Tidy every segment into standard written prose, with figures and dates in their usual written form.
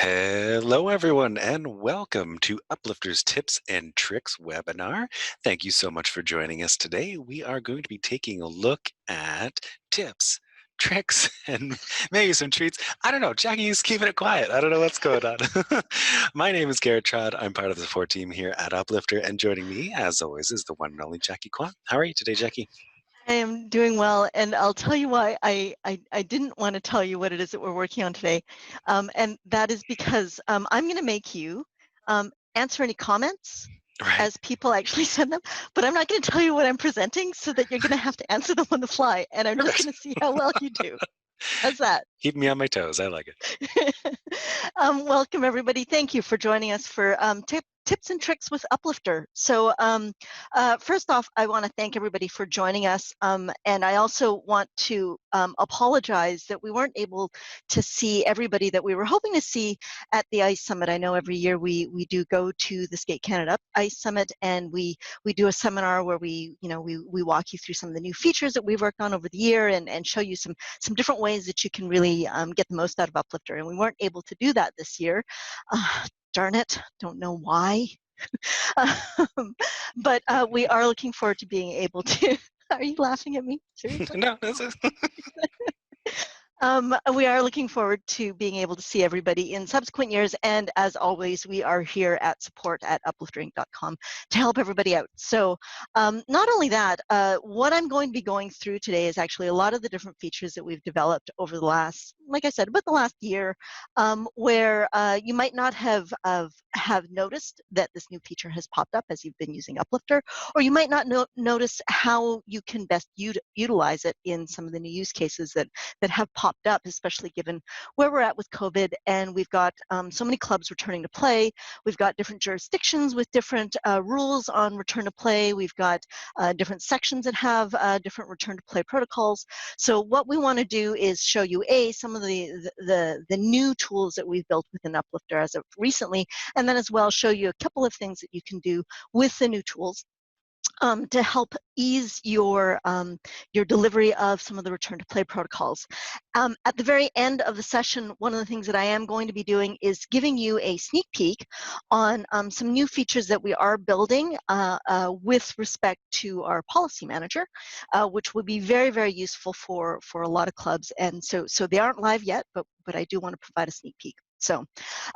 Hello, everyone, and welcome to Uplifters Tips and Tricks webinar. Thank you so much for joining us today. We are going to be taking a look at tips, tricks, and maybe some treats. I don't know. Jackie's keeping it quiet. I don't know what's going on. My name is Garrett Trod. I'm part of the support team here at Uplifter, and joining me, as always, is the one and only Jackie Kwan. How are you today, Jackie? I am doing well, and I'll tell you why I didn't want to tell you what it is that we're working on today, and that is because I'm going to make you answer any comments Right. as people actually send them, but I'm not going to tell you what I'm presenting so that you're going to have to answer them on the fly, and I'm just Perfect. going to see how well you do. How's that? Keep me on my toes. I like it. Welcome, everybody. Thank you for joining us for Tips and Tricks with Uplifter. So first off, I want to thank everybody for joining us. And I also want to apologize that we weren't able to see everybody that we were hoping to see at the ICE Summit. I know every year we do go to the Skate Canada ICE Summit, and we do a seminar where we walk you through some of the new features that we've worked on over the year and show you some different ways that you can really get the most out of Uplifter. And we weren't able to do that this year. Darn it, don't know why. But we are looking forward to being able to. Are you laughing at me? Seriously? No, that's it. We are looking forward to being able to see everybody in subsequent years, and as always, we are here at support@uplifterinc.com to help everybody out. So not only that, what I'm going to be going through today is actually a lot of the different features that we've developed over the last, like I said, about the last year, where you might not have noticed that this new feature has popped up as you've been using Uplifter, or you might not notice how you can best utilize it in some of the new use cases that have popped up, especially given where we're at with COVID, and we've got so many clubs returning to play. We've got different jurisdictions with different rules on return to play. We've got different sections that have different return to play protocols. So what we want to do is show you some of the new tools that we've built within Uplifter as of recently, and then as well show you a couple of things that you can do with the new tools to help ease your delivery of some of the return to play protocols. At the very end of the session, one of the things that I am going to be doing is giving you a sneak peek on some new features that we are building with respect to our policy manager, which would be very, very useful for a lot of clubs. And so they aren't live yet, but I do want to provide a sneak peek. So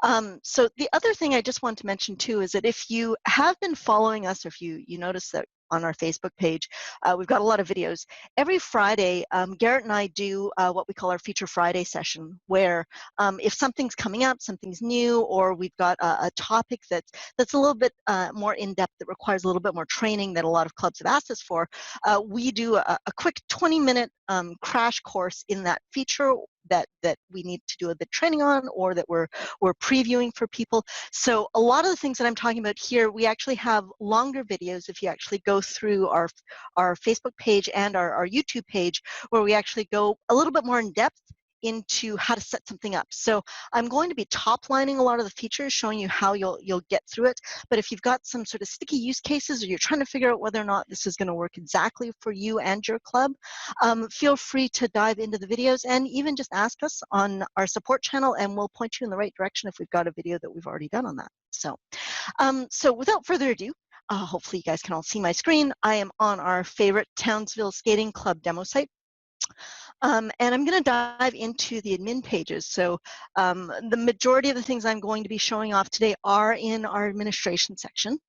the other thing I just want to mention too is that if you have been following us, or if you notice that on our Facebook page, we've got a lot of videos. Every Friday, Garrett and I do what we call our Feature Friday session, where if something's coming up, something's new, or we've got a topic that's a little bit more in-depth, that requires a little bit more training that a lot of clubs have asked us for, we do a quick 20-minute crash course in that feature that we need to do a bit of training on, or that we're previewing for people. So a lot of the things that I'm talking about here, we actually have longer videos if you actually go through our Facebook page and our YouTube page, where we actually go a little bit more in depth into how to set something up. So I'm going to be top lining a lot of the features, showing you how you'll get through it. But if you've got some sort of sticky use cases, or you're trying to figure out whether or not this is going to work exactly for you and your club, feel free to dive into the videos and even just ask us on our support channel, and we'll point you in the right direction if we've got a video that we've already done on that. So, so without further ado, hopefully you guys can all see my screen. I am on our favorite Townsville Skating Club demo site. And I'm going to dive into the admin pages. So the majority of the things I'm going to be showing off today are in our administration section.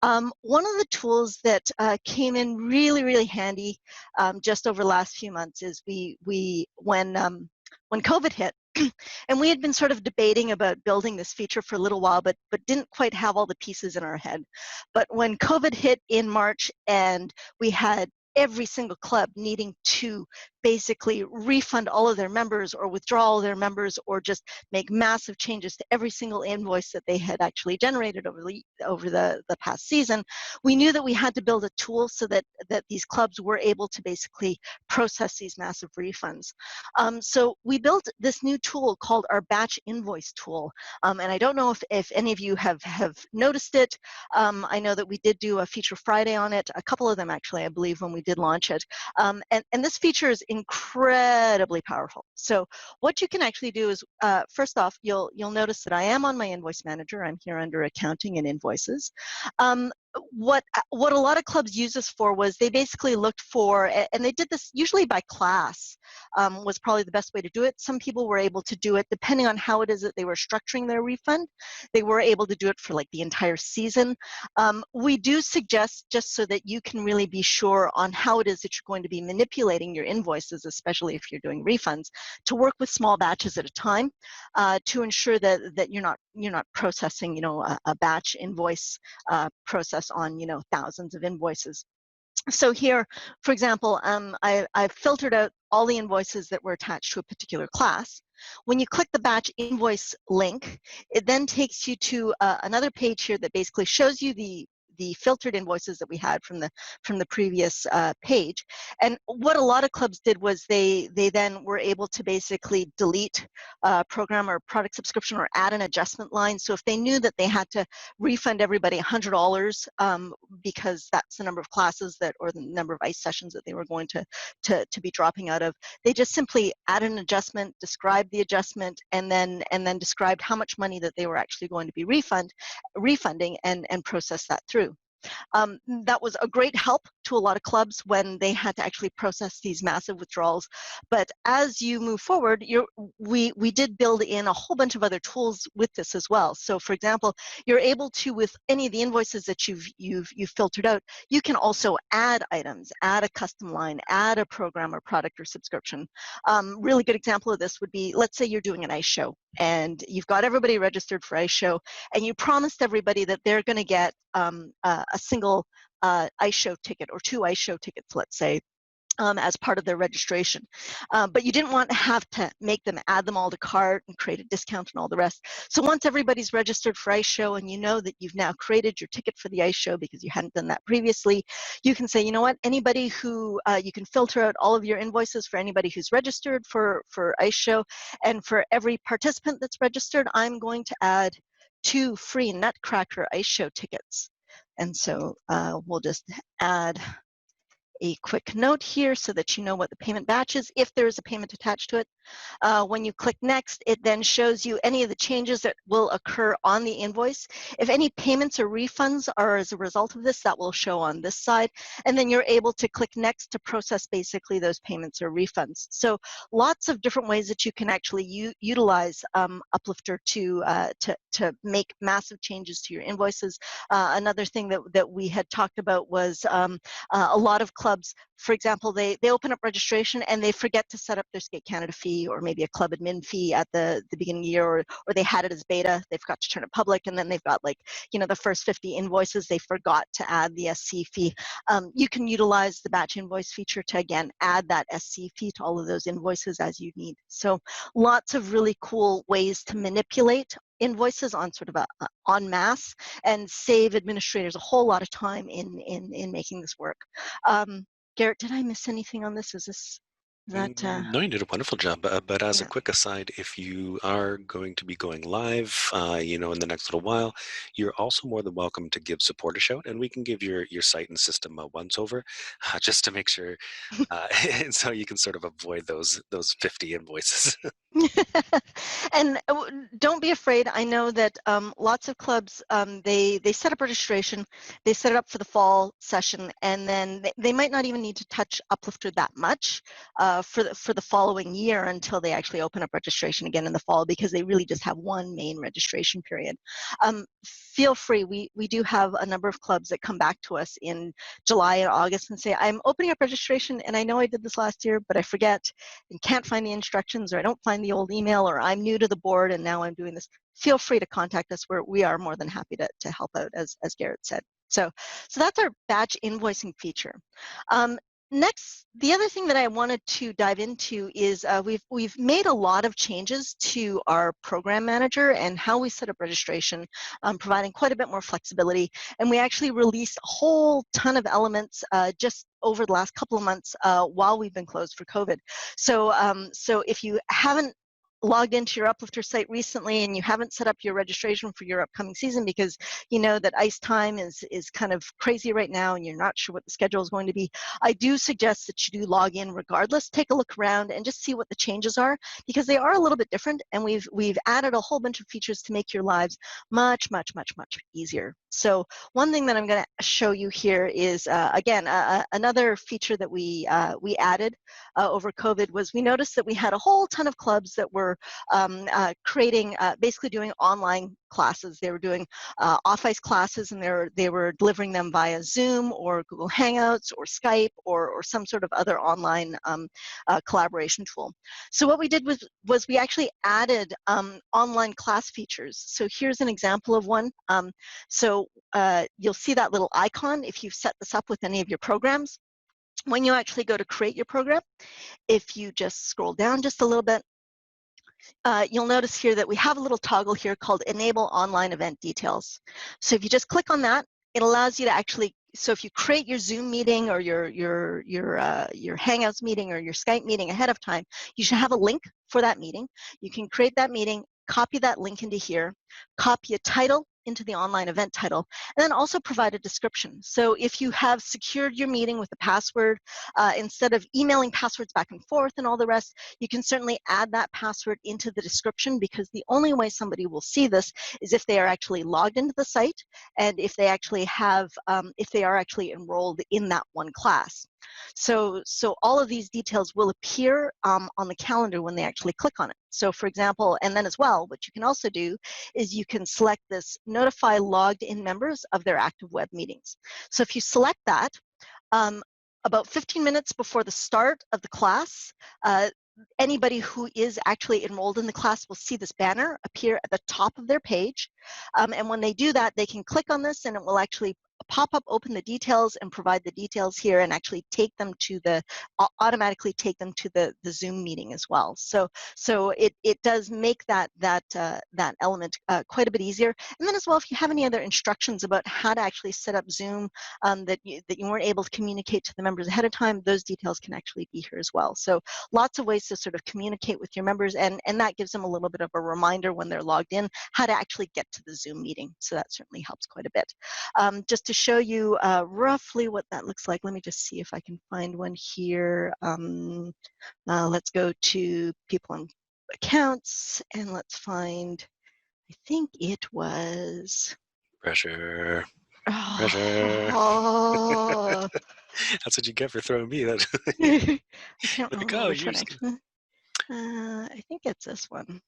One of the tools that came in really, really handy just over the last few months is when COVID hit, and we had been sort of debating about building this feature for a little while, but didn't quite have all the pieces in our head. But when COVID hit in March, and we had every single club needing to basically refund all of their members, or withdraw all of their members, or just make massive changes to every single invoice that they had actually generated over the past season, we knew that we had to build a tool so that these clubs were able to basically process these massive refunds. So we built this new tool called our batch invoice tool. And I don't know if any of you have noticed it. I know that we did do a Feature Friday on it, a couple of them actually, I believe, when we did launch it. And this feature is incredibly powerful. So what you can actually do is, first off, you'll notice that I am on my Invoice Manager. I'm here under Accounting and Invoices. What a lot of clubs use this for was they basically looked for, and they did this usually by class, was probably the best way to do it. Some people were able to do it depending on how it is that they were structuring their refund. They were able to do it for like the entire season. We do suggest, just so that you can really be sure on how it is that you're going to be manipulating your invoices, especially if you're doing refunds, to work with small batches at a time, to ensure that you're not processing, a batch invoice process on, thousands of invoices. So here, for example, I've filtered out all the invoices that were attached to a particular class. When you click the batch invoice link, it then takes you to another page here that basically shows you the filtered invoices that we had from the previous page. And what a lot of clubs did was they then were able to basically delete program or product subscription or add an adjustment line. So if they knew that they had to refund everybody $100 because that's the number of classes that, or the number of ICE sessions that they were going to be dropping out of, they just simply add an adjustment, describe the adjustment, and then described how much money that they were actually going to be refunding and process that through. That was a great help to a lot of clubs when they had to actually process these massive withdrawals. But as you move forward, we did build in a whole bunch of other tools with this as well. So for example, you're able to, with any of the invoices that you've filtered out, you can also add items, add a custom line, add a program or product or subscription. Really good example of this would be, let's say you're doing an ice show and you've got everybody registered for ice show, and you promised everybody that they're going to get a single ice show ticket or 2 ice show tickets, let's say, as part of their registration. But you didn't want to have to make them add them all to cart and create a discount and all the rest. So once everybody's registered for ice show and you know that you've now created your ticket for the ice show because you hadn't done that previously, you can say, you know what, anybody who, you can filter out all of your invoices for anybody who's registered for ice show, and for every participant that's registered, I'm going to add 2 free Nutcracker ice show tickets. And so we'll just add a quick note here so that you know what the payment batch is, if there is a payment attached to it. When you click next, it then shows you any of the changes that will occur on the invoice. If any payments or refunds are as a result of this, that will show on this side. And then you're able to click next to process basically those payments or refunds. So lots of different ways that you can actually utilize Uplifter to make massive changes to your invoices. Another thing that we had talked about was a lot of clubs, for example, they open up registration and they forget to set up their Skate Canada fee, or maybe a club admin fee at the beginning of the year, or they had it as beta, they forgot to turn it public, and then they've got, like, the first 50 invoices, they forgot to add the SC fee. You can utilize the batch invoice feature to, again, add that SC fee to all of those invoices as you need. So lots of really cool ways to manipulate invoices on sort of a en masse and save administrators a whole lot of time in making this work. Garrett, did I miss anything on this? Is that No, you did a wonderful job. But as a yeah. quick aside, if you are going to be going live, in the next little while, you're also more than welcome to give support a shout, and we can give your site and system a once over, just to make sure, and so you can sort of avoid those 50 invoices. And don't be afraid. I know that lots of clubs, they set up registration, they set it up for the fall session, and then they might not even need to touch Uplifter that much for the following year until they actually open up registration again in the fall, because they really just have one main registration period. Feel free. We do have a number of clubs that come back to us in July and August and say, I'm opening up registration, and I know I did this last year, but I forget and can't find the instructions, or I don't find the old email, or I'm new to the board and now I'm doing this. Feel free to contact us. We are more than happy to help out, as Garrett said. So that's our batch invoicing feature. Next, the other thing that I wanted to dive into is we've made a lot of changes to our program manager and how we set up registration, providing quite a bit more flexibility. And we actually released a whole ton of elements just over the last couple of months while we've been closed for COVID. So if you haven't logged into your Uplifter site recently and you haven't set up your registration for your upcoming season because you know that ice time is kind of crazy right now and you're not sure what the schedule is going to be, I do suggest that you do log in regardless. Take a look around and just see what the changes are, because they are a little bit different, and we've added a whole bunch of features to make your lives much easier. So one thing that I'm going to show you here is again another feature that we added over COVID was we noticed that we had a whole ton of clubs that were creating, basically doing online classes. They were doing off-ice classes, and they were delivering them via Zoom or Google Hangouts or Skype or some sort of other online collaboration tool. So what we did was we actually added online class features. So here's an example of one. So you'll see that little icon if you've set this up with any of your programs. When you actually go to create your program, if you just scroll down just a little bit, you'll notice here that we have a little toggle here called Enable Online Event Details. So if you just click on that, it allows you to actually, so if you create your Zoom meeting or your Hangouts meeting or your Skype meeting ahead of time, you should have a link for that meeting. You can create that meeting, copy that link into here, copy a title into the online event title, and then also provide a description. So if you have secured your meeting with a password, instead of emailing passwords back and forth and all the rest, you can certainly add that password into the description, because the only way somebody will see this is if they are actually logged into the site and if they actually have, if they are actually enrolled in that one class. So all of these details will appear on the calendar when they actually click on it. So for example, and then as well, what you can also do is you can select this notify logged in members of their active web meetings. So if you select that, about 15 minutes before the start of the class, anybody who is actually enrolled in the class will see this banner appear at the top of their page. And when they do that, they can click on this and it will actually pop up, open the details and provide the details here and actually take them to the, automatically take them to the Zoom meeting as well. So it does make that element quite a bit easier. And then as well, if you have any other instructions about how to actually set up Zoom that you weren't able to communicate to the members ahead of time, those details can actually be here as well. So lots of ways to sort of communicate with your members, and that gives them a little bit of a reminder when they're logged in how to actually get to the Zoom meeting. So that certainly helps quite a bit. Just to show you roughly what that looks like, let me just see if I can find one here. Let's go to people and accounts and let's find, I think it was Pressure. Oh. That's what you get for throwing me. That I can't like, remember oh, which one yours. actually. I think it's this one.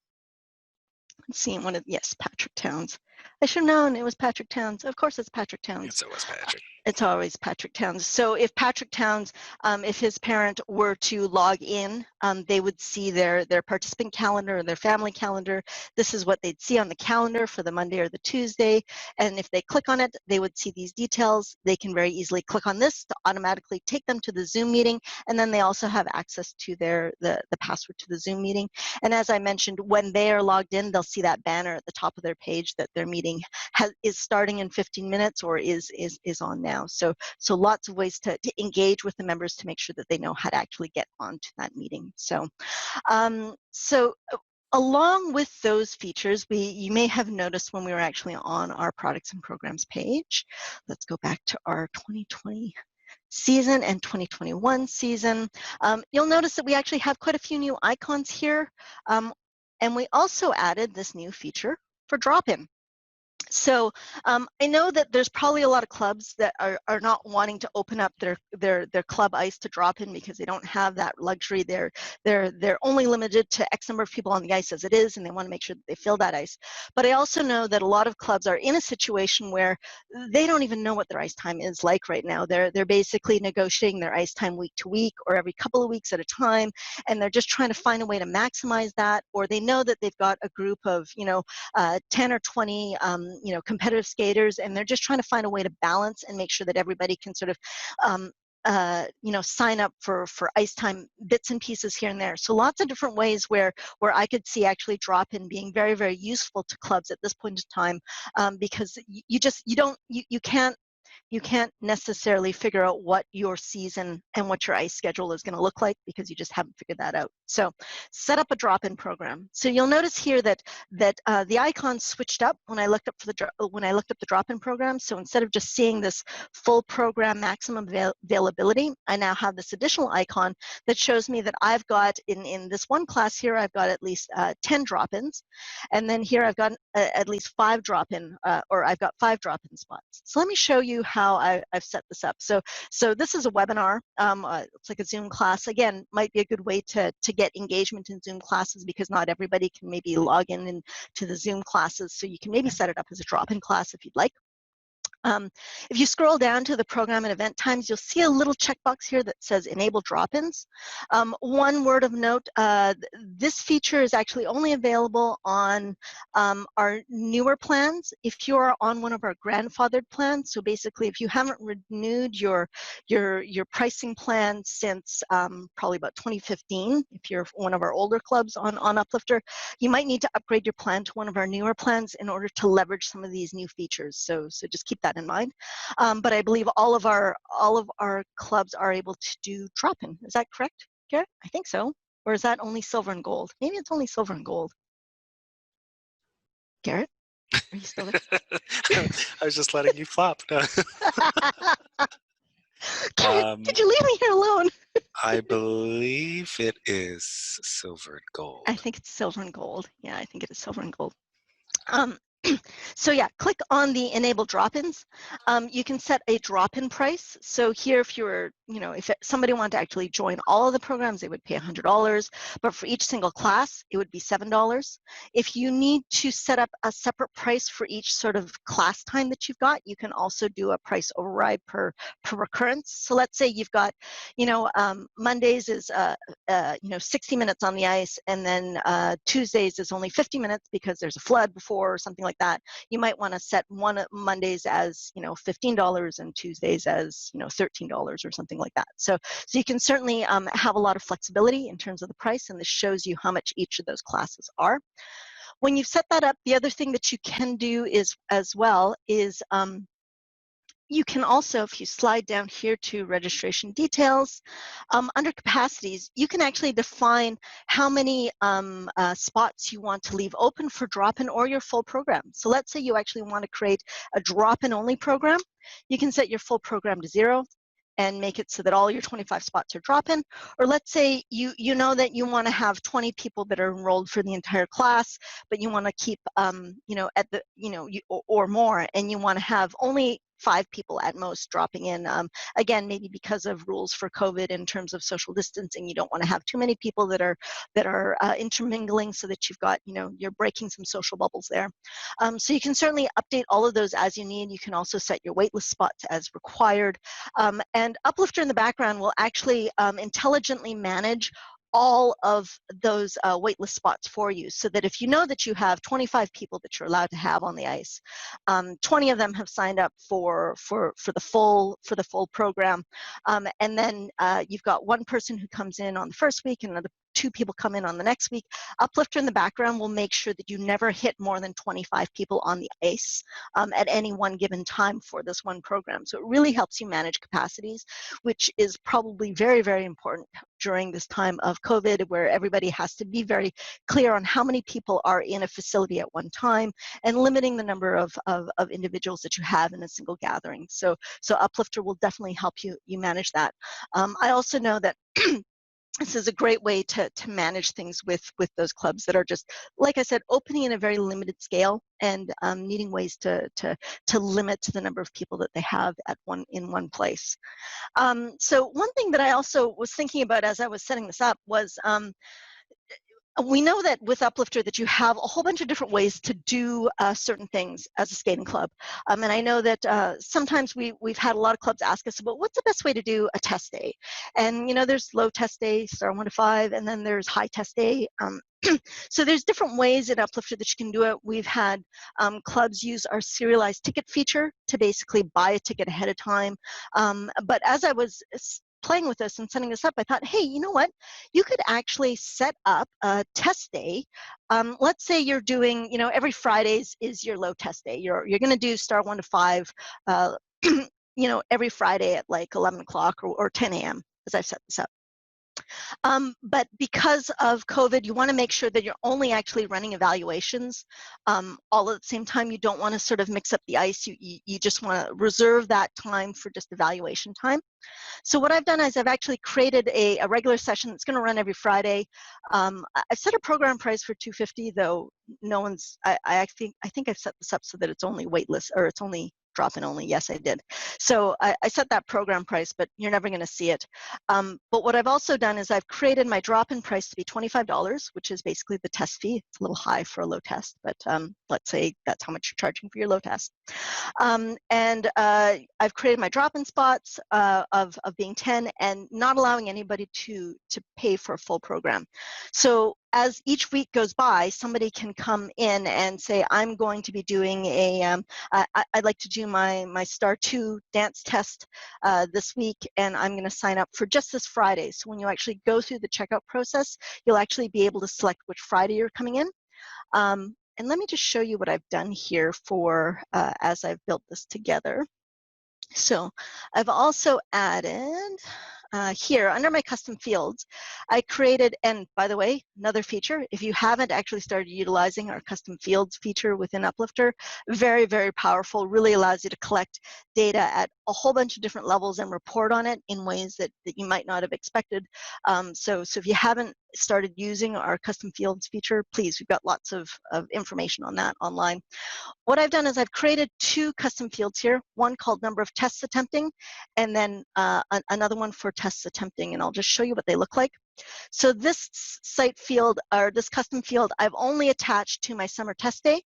Let's see, one of, yes, Patrick Towns. I should have known it was Patrick Towns. Of course it's Patrick Towns. It's always Patrick. It's always Patrick Towns. So if Patrick Towns, if his parent were to log in, they would see their participant calendar or their family calendar. This is what they'd see on the calendar for the Monday or the Tuesday. And if they click on it, they would see these details. They can very easily click on this to automatically take them to the Zoom meeting. And then they also have access to the password to the Zoom meeting. And as I mentioned, when they are logged in, they'll see that banner at the top of their page that their meeting is starting in 15 minutes or is on now. So lots of ways to engage with the members to make sure that they know how to actually get onto that meeting. So along with those features, you may have noticed when we were actually on our products and programs page. Let's go back to our 2020 season and 2021 season. You'll notice that we actually have quite a few new icons here. And we also added this new feature for drop-in. So I know that there's probably a lot of clubs that are not wanting to open up their club ice to drop in because they don't have that luxury. They're only limited to X number of people on the ice as it is, and they want to make sure that they fill that ice. But I also know that a lot of clubs are in a situation where they don't even know what their ice time is like right now. They're basically negotiating their ice time week to week or every couple of weeks at a time, and they're just trying to find a way to maximize that. Or they know that they've got a group of 10 or 20 competitive skaters, and they're just trying to find a way to balance and make sure that everybody can sort of sign up for ice time bits and pieces here and there. So lots of different ways where I could see actually drop-in being very, very useful to clubs at this point in time, because you can't you can't necessarily figure out what your season and what your ice schedule is going to look like because you just haven't figured that out. So set up a drop-in program. So you'll notice here that the icon switched up when I looked up the drop-in program. So instead of just seeing this full program maximum availability, I now have this additional icon that shows me that I've got in this one class here, I've got at least 10 drop-ins, and then here I've got at least 5 drop-in, or I've got 5 drop-in spots. So let me show you how I've set this up. So this is a webinar. It's like a Zoom class. Again, might be a good way to get engagement in Zoom classes because not everybody can maybe log in to the Zoom classes. So you can maybe set it up as a drop-in class if you'd like. If you scroll down to the program and event times, you'll see a little checkbox here that says enable drop-ins. One word of note, this feature is actually only available on our newer plans. If you are on one of our grandfathered plans, so basically if you haven't renewed your pricing plan since probably about 2015, if you're one of our older clubs on Uplifter, you might need to upgrade your plan to one of our newer plans in order to leverage some of these new features. So just keep that in mind. But I believe all of our clubs are able to do drop-in. Is that correct, Garrett? I think so. Or is that only silver and gold? Maybe it's only silver and gold. Garrett, are you still there? I was just letting you flop. Garrett, did you leave me here alone? I believe it is silver and gold. I think it's silver and gold. Yeah, I think it is silver and gold. So yeah, click on the enable drop-ins. You can set a drop-in price. So here, if you're, if somebody wanted to actually join all of the programs, they would pay $100, but for each single class, it would be $7. If you need to set up a separate price for each sort of class time that you've got, you can also do a price override per recurrence. So let's say you've got, Mondays is, 60 minutes on the ice, and then Tuesdays is only 50 minutes because there's a flood before or something like that. You might want to set one Mondays as $15 and Tuesdays as $13 or something like that. So you can certainly have a lot of flexibility in terms of the price, and this shows you how much each of those classes are. When you've set that up, the other thing that you can do is you can also, if you slide down here to registration details, under capacities, you can actually define how many spots you want to leave open for drop-in or your full program. So let's say you actually want to create a drop-in only program. You can set your full program to 0 and make it so that all your 25 spots are drop-in. Or let's say you know that you want to have 20 people that are enrolled for the entire class, but you want to keep at the or more, and you want to have only 5 people at most dropping in. Again, maybe because of rules for COVID in terms of social distancing, you don't want to have too many people that are intermingling, so that you've got you're breaking some social bubbles there. So you can certainly update all of those as you need. You can also set your waitlist spots as required, and Uplifter in the background will actually intelligently manage all of those waitlist spots for you, so that if you know that you have 25 people that you're allowed to have on the ice, 20 of them have signed up for the full program, and then you've got one person who comes in on the first week and another 2 people come in on the next week. Uplifter in the background will make sure that you never hit more than 25 people on the ice at any one given time for this one program. So it really helps you manage capacities, which is probably very, very important during this time of COVID, where everybody has to be very clear on how many people are in a facility at one time, and limiting the number of individuals that you have in a single gathering. So Uplifter will definitely help you manage that. I also know that this is a great way to manage things with those clubs that are just, like I said, opening in a very limited scale, and needing ways to limit the number of people that they have in one place. So one thing that I also was thinking about as I was setting this up was, we know that with Uplifter that you have a whole bunch of different ways to do certain things as a skating club. And I know that sometimes we've had a lot of clubs ask us about what's the best way to do a test day. And there's low test day, star 1 to 5, and then there's high test day. So there's different ways in Uplifter that you can do it. We've had clubs use our serialized ticket feature to basically buy a ticket ahead of time. But as I was playing with this and setting this up, I thought, hey, you know what? You could actually set up a test day. Let's say you're doing, every Fridays is your low test day. You're going to do star 1 to 5. every Friday at like 11 o'clock or 10 a.m. as I've set this up. But because of COVID, you want to make sure that you're only actually running evaluations all at the same time. You don't want to sort of mix up the ice. You just want to reserve that time for just evaluation time. So what I've done is I've actually created a regular session that's going to run every Friday. I've set a program price for $250, though no one's. I think I've set this up so that it's only waitlist, or it's only drop-in only. Yes, I did. So I set that program price, but you're never going to see it. But what I've also done is I've created my drop-in price to be $25, which is basically the test fee. It's a little high for a low test, but let's say that's how much you're charging for your low test. And I've created my drop-in spots of being 10 and not allowing anybody to pay for a full program. So as each week goes by, somebody can come in and say, I'm going to be doing I'd like to do my Star 2 dance test this week, and I'm going to sign up for just this Friday. So when you actually go through the checkout process, you'll actually be able to select which Friday you're coming in. And let me just show you what I've done here for as I've built this together. So I've also added here under my custom fields, I created, and by the way, another feature, if you haven't actually started utilizing our custom fields feature within Uplifter, very, very powerful, really allows you to collect data at a whole bunch of different levels and report on it in ways that you might not have expected. So if you haven't started using our custom fields feature, please, we've got lots of information on that online. What I've done is I've created two custom fields here, one called number of tests attempting, and then another one for tests attempting, and I'll just show you what they look like. So this site field, or this custom field, I've only attached to my summer test day.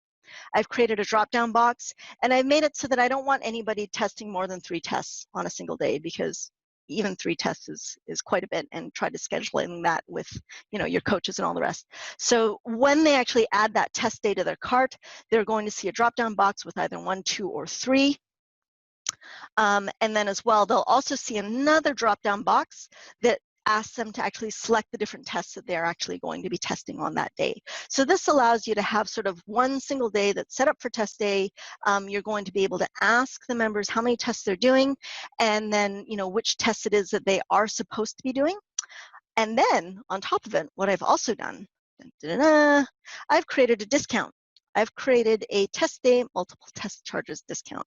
I've created a drop-down box, and I've made it so that I don't want anybody testing more than 3 tests on a single day, because even 3 tests is quite a bit, and try to scheduling that with your coaches and all the rest. So when they actually add that test day to their cart, they're going to see a drop-down box with either 1, 2, or 3. And then as well, they'll also see another drop-down box that asks them to actually select the different tests that they're actually going to be testing on that day. So this allows you to have sort of one single day that's set up for test day. You're going to be able to ask the members how many tests they're doing, and then which tests it is that they are supposed to be doing. And then on top of it, what I've also done, I've created a discount. I've created a test day multiple test charges discount.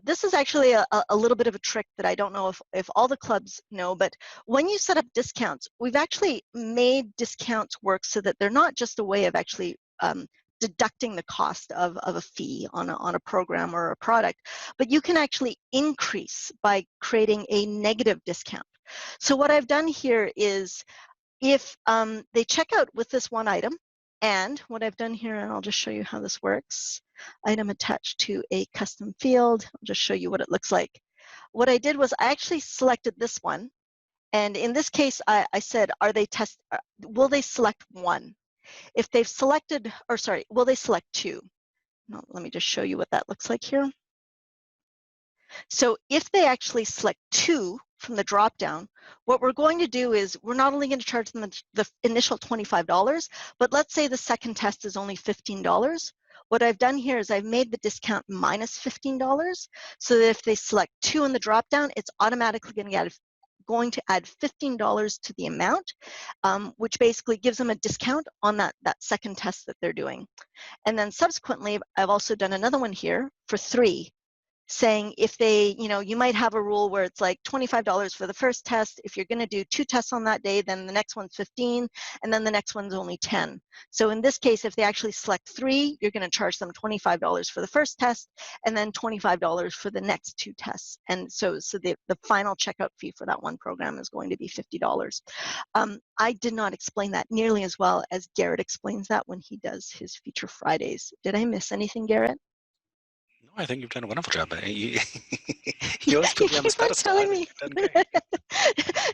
This is actually a little bit of a trick that I don't know if all the clubs know, but when you set up discounts, we've actually made discounts work so that they're not just a way of actually deducting the cost of a fee on a program or a product, but you can actually increase by creating a negative discount. So what I've done here is if they check out with this one item, and what I've done here, and I'll just show you how this works, item attached to a custom field. I'll just show you what it looks like. What I did was I actually selected this one, and in this case, I said, will they select 1? If they've selected, or sorry, will they select 2? No, let me just show you what that looks like here. So if they actually select 2 from the drop-down, what we're going to do is we're not only going to charge them the initial $25, but let's say the second test is only $15. What I've done here is I've made the discount minus $15, so that if they select 2 in the drop-down, it's automatically going to add $15 to the amount, which basically gives them a discount on that second test that they're doing. And then subsequently, I've also done another one here for 3, saying if they, you might have a rule where it's like $25 for the first test. If you're going to do 2 tests on that day, then the next one's 15, and then the next one's only 10. So in this case, if they actually select 3, you're going to charge them $25 for the first test, and then $25 for the next 2 tests. And so the final checkout fee for that one program is going to be $50. I did not explain that nearly as well as Garrett explains that when he does his Feature Fridays. Did I miss anything, Garrett? No, I think you've done a wonderful job. You always You put me on this keep on pedestal. I telling think me. you've done great.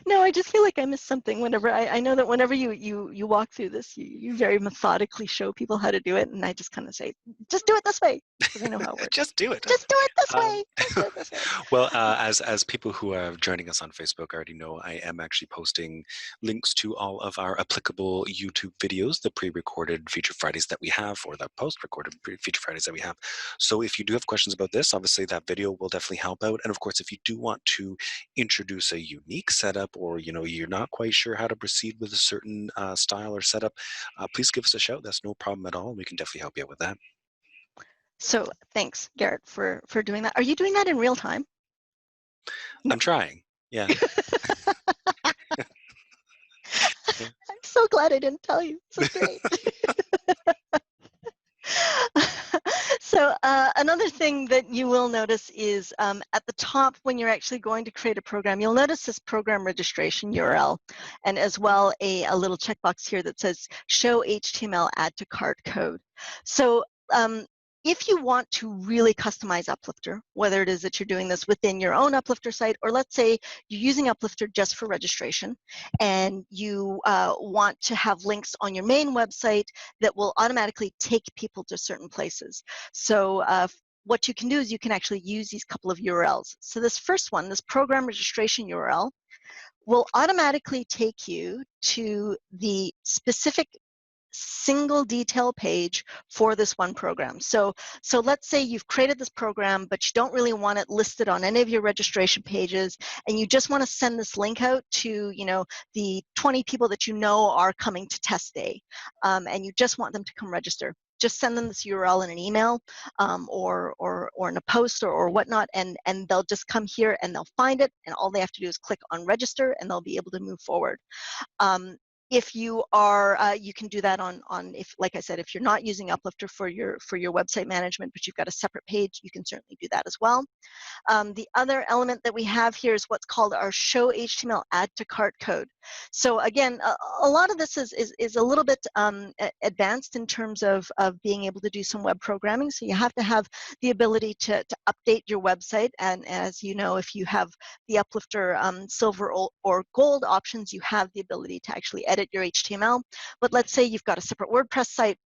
No, I just feel like I missed something whenever I know that whenever you walk through this, you very methodically show people how to do it, and I just kind of say, just do it this way, because I know how it works. Just do it. Just do it this way. Just do it this way. Well, as people who are joining us on Facebook already know, I am actually posting links to all of our applicable YouTube videos, the pre-recorded Feature Fridays that we have, or the post-recorded Feature Fridays that we have. So if you do have questions about this, obviously that video will definitely help out. And of course, if you do want to introduce a unique setup, or you're not quite sure how to proceed with a certain style or setup, please give us a shout. That's no problem at all. We can definitely help you out with that. So thanks, Garrett, for doing that. Are you doing that in real time? No. I'm trying. Yeah. I'm so glad I didn't tell you. This is great. So another thing that you will notice is at the top, when you're actually going to create a program, you'll notice this program registration URL, and as well a little checkbox here that says show HTML add to cart code. So if you want to really customize Uplifter, whether it is that you're doing this within your own Uplifter site, or let's say you're using Uplifter just for registration, and you want to have links on your main website that will automatically take people to certain places. So what you can do is you can actually use these couple of URLs. So this first one, this program registration URL, will automatically take you to the specific single detail page for this one program. So let's say you've created this program, but you don't really want it listed on any of your registration pages, and you just want to send this link out to, the 20 people that you know are coming to test day, and you just want them to come register. Just send them this URL in an email, or in a post or whatnot, and they'll just come here and they'll find it, and all they have to do is click on register, and they'll be able to move forward. If you are, you can do that on if, like I said, if you're not using Uplifter for your website management, but you've got a separate page, you can certainly do that as well. The other element that we have here is what's called our show HTML add to cart code. So again, a lot of this is a little bit advanced in terms of being able to do some web programming. So you have to have the ability to update your website. And as you know, if you have the Uplifter silver or gold options, you have the ability to actually edit your HTML. But let's say you've got a separate WordPress site,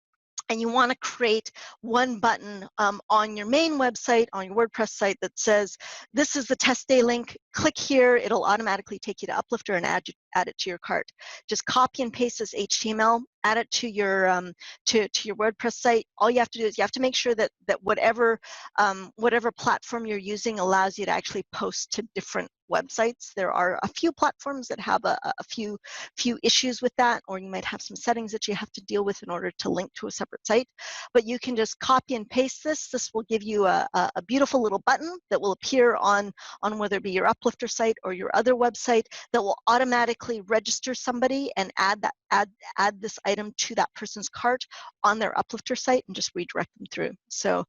and you want to create one button on your main website, on your WordPress site, that says, this is the test day link, click here, it'll automatically take you to Uplifter and add it to your cart. Just copy and paste this HTML, add it to your to your WordPress site. All you have to do is you have to make sure that whatever platform you're using allows you to actually post to different websites. There are a few platforms that have a few issues with that, or you might have some settings that you have to deal with in order to link to a separate site. But you can just copy and paste this. This will give you a beautiful little button that will appear on whether it be your Uplifter site or your other website, that will automatically register somebody and add this item to that person's cart on their Uplifter site and just redirect them through. So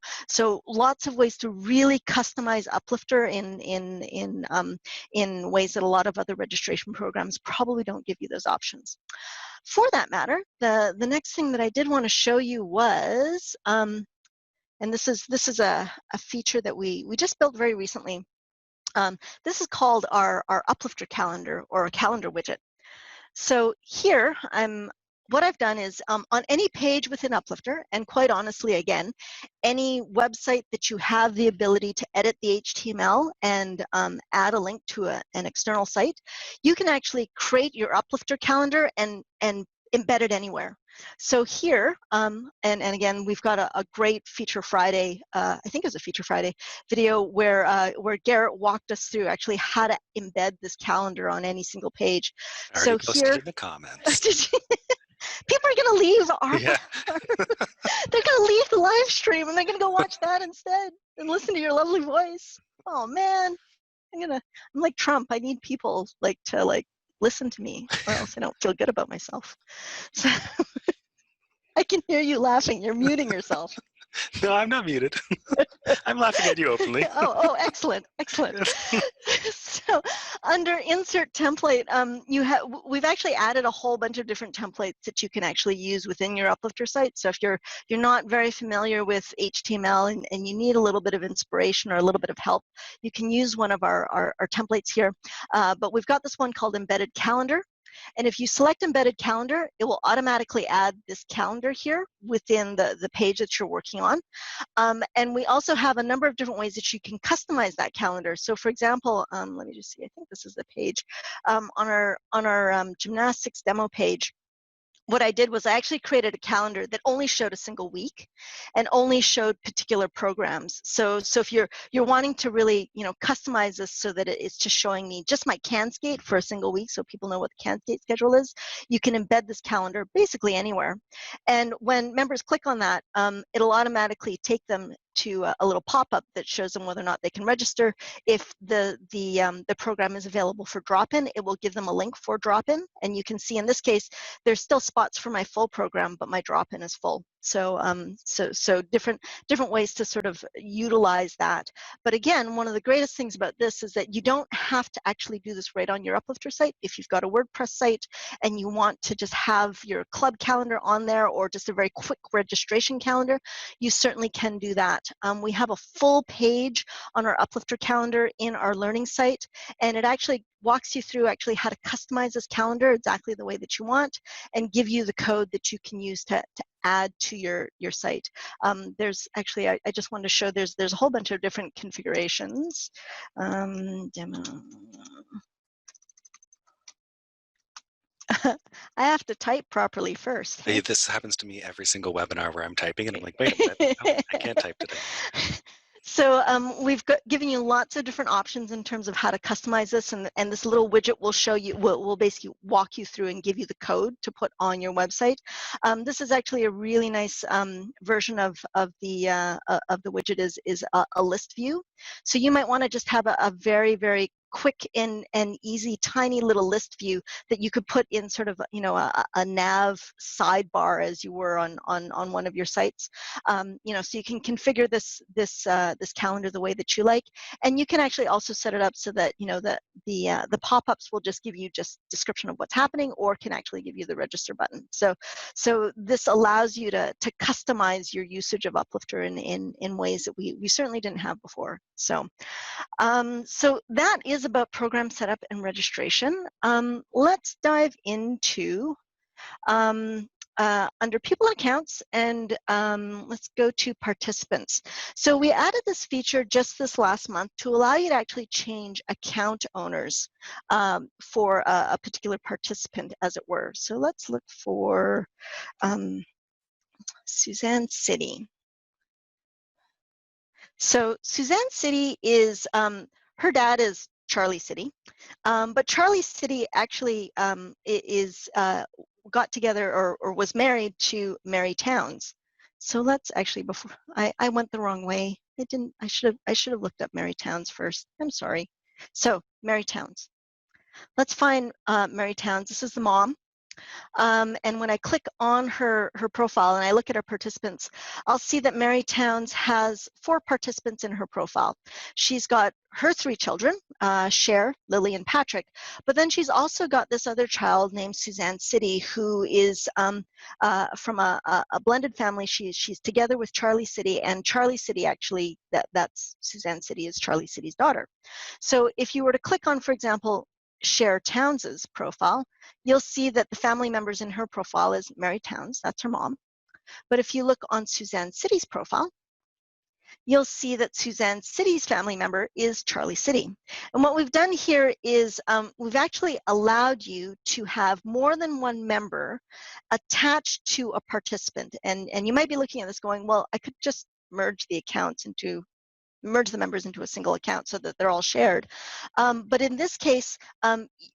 lots of ways to really customize Uplifter in ways that a lot of other registration programs probably don't give you those options. For that matter, the next thing that I did want to show you was, and this is a feature that we just built very recently. This is called our Uplifter calendar, or a calendar widget. So here, what I've done is on any page within Uplifter, and quite honestly, again, any website that you have the ability to edit the HTML and add a link to an external site, you can actually create your Uplifter calendar and embed it anywhere. So here, and again, we've got a great Feature Friday, I think it was a Feature Friday video where Garrett walked us through actually how to embed this calendar on any single page. I already So posted here, in the comments. people are going to leave Yeah. they're going to leave the live stream and they're going to go watch that instead and listen to your lovely voice. Oh man, I'm like Trump. I need people to listen to me, or else I don't feel good about myself. So I can hear you laughing. You're muting yourself. No, I'm not muted. I'm laughing at you openly. Oh, excellent. So under Insert Template, we've actually added a whole bunch of different templates that you can actually use within your Uplifter site. So if you're not very familiar with HTML and you need a little bit of inspiration or a little bit of help, you can use one of our templates here. But we've got this one called Embedded Calendar. And if you select Embedded Calendar, it will automatically add this calendar here within the page that you're working on. And we also have a number of different ways that you can customize that calendar. So for example, let me just see, I think this is the page. On our gymnastics demo page, what I did was I actually created a calendar that only showed a single week and only showed particular programs. So if you're wanting to really, customize this so that it's just showing me just my CanSkate for a single week so people know what the CanSkate schedule is, you can embed this calendar basically anywhere. And when members click on that, it'll automatically take them to a little pop-up that shows them whether or not they can register. If the program is available for drop-in, it will give them a link for drop-in. And you can see in this case, there's still spots for my full program, but my drop-in is full. So so different ways to sort of utilize that. But again, one of the greatest things about this is that you don't have to actually do this right on your Uplifter site. If you've got a WordPress site and you want to just have your club calendar on there or just a very quick registration calendar, you certainly can do that. We have a full page on our Uplifter calendar in our learning site, and it actually walks you through actually how to customize this calendar exactly the way that you want and give you the code that you can use to add to your site. There's actually, I just wanted to show there's a whole bunch of different configurations. Demo. I have to type properly first. Hey, this happens to me every single webinar where I'm typing and I'm like, wait a minute, no, I can't type today. So we've given you lots of different options in terms of how to customize this, and this little widget will show you, will basically walk you through and give you the code to put on your website. This is actually a really nice version of the widget is a list view. So you might want to just have a very, very quick and easy tiny little list view that you could put in sort of a nav sidebar as you were on one of your sites. So you can configure this calendar the way that you like, and you can actually also set it up so that the pop-ups will just give you just description of what's happening, or can actually give you the register button. So this allows you to customize your usage of Uplifter in ways that we certainly didn't have before. So that is about program setup and registration. Let's dive into under people and accounts, and let's go to participants. So we added this feature just this last month to allow you to actually change account owners for a particular participant, as it were. So let's look for Suzanne City. So Suzanne City is, her dad is Charlie City, but Charlie City actually got together or was married to Mary Towns. So let's actually, before I went the wrong way. I should have looked up Mary Towns first. I'm sorry. So Mary Towns. Let's find Mary Towns. This is the mom. And when I click on her profile and I look at her participants, I'll see that Mary Towns has 4 participants in her profile. She's got her 3 children, Cher, Lily, and Patrick, but then she's also got this other child named Suzanne City, who is from a blended family. She's together with Charlie City, and Charlie City actually, that's Suzanne City is Charlie City's daughter. So if you were to click on, for example, Cher Towns's profile, you'll see that the family members in her profile is Mary Towns, that's her mom. But if you look on Suzanne City's profile, you'll see that Suzanne City's family member is Charlie City. And what we've done here is we've actually allowed you to have more than one member attached to a participant. And you might be looking at this going, well, I could just merge the members into a single account so that they're all shared. But in this case,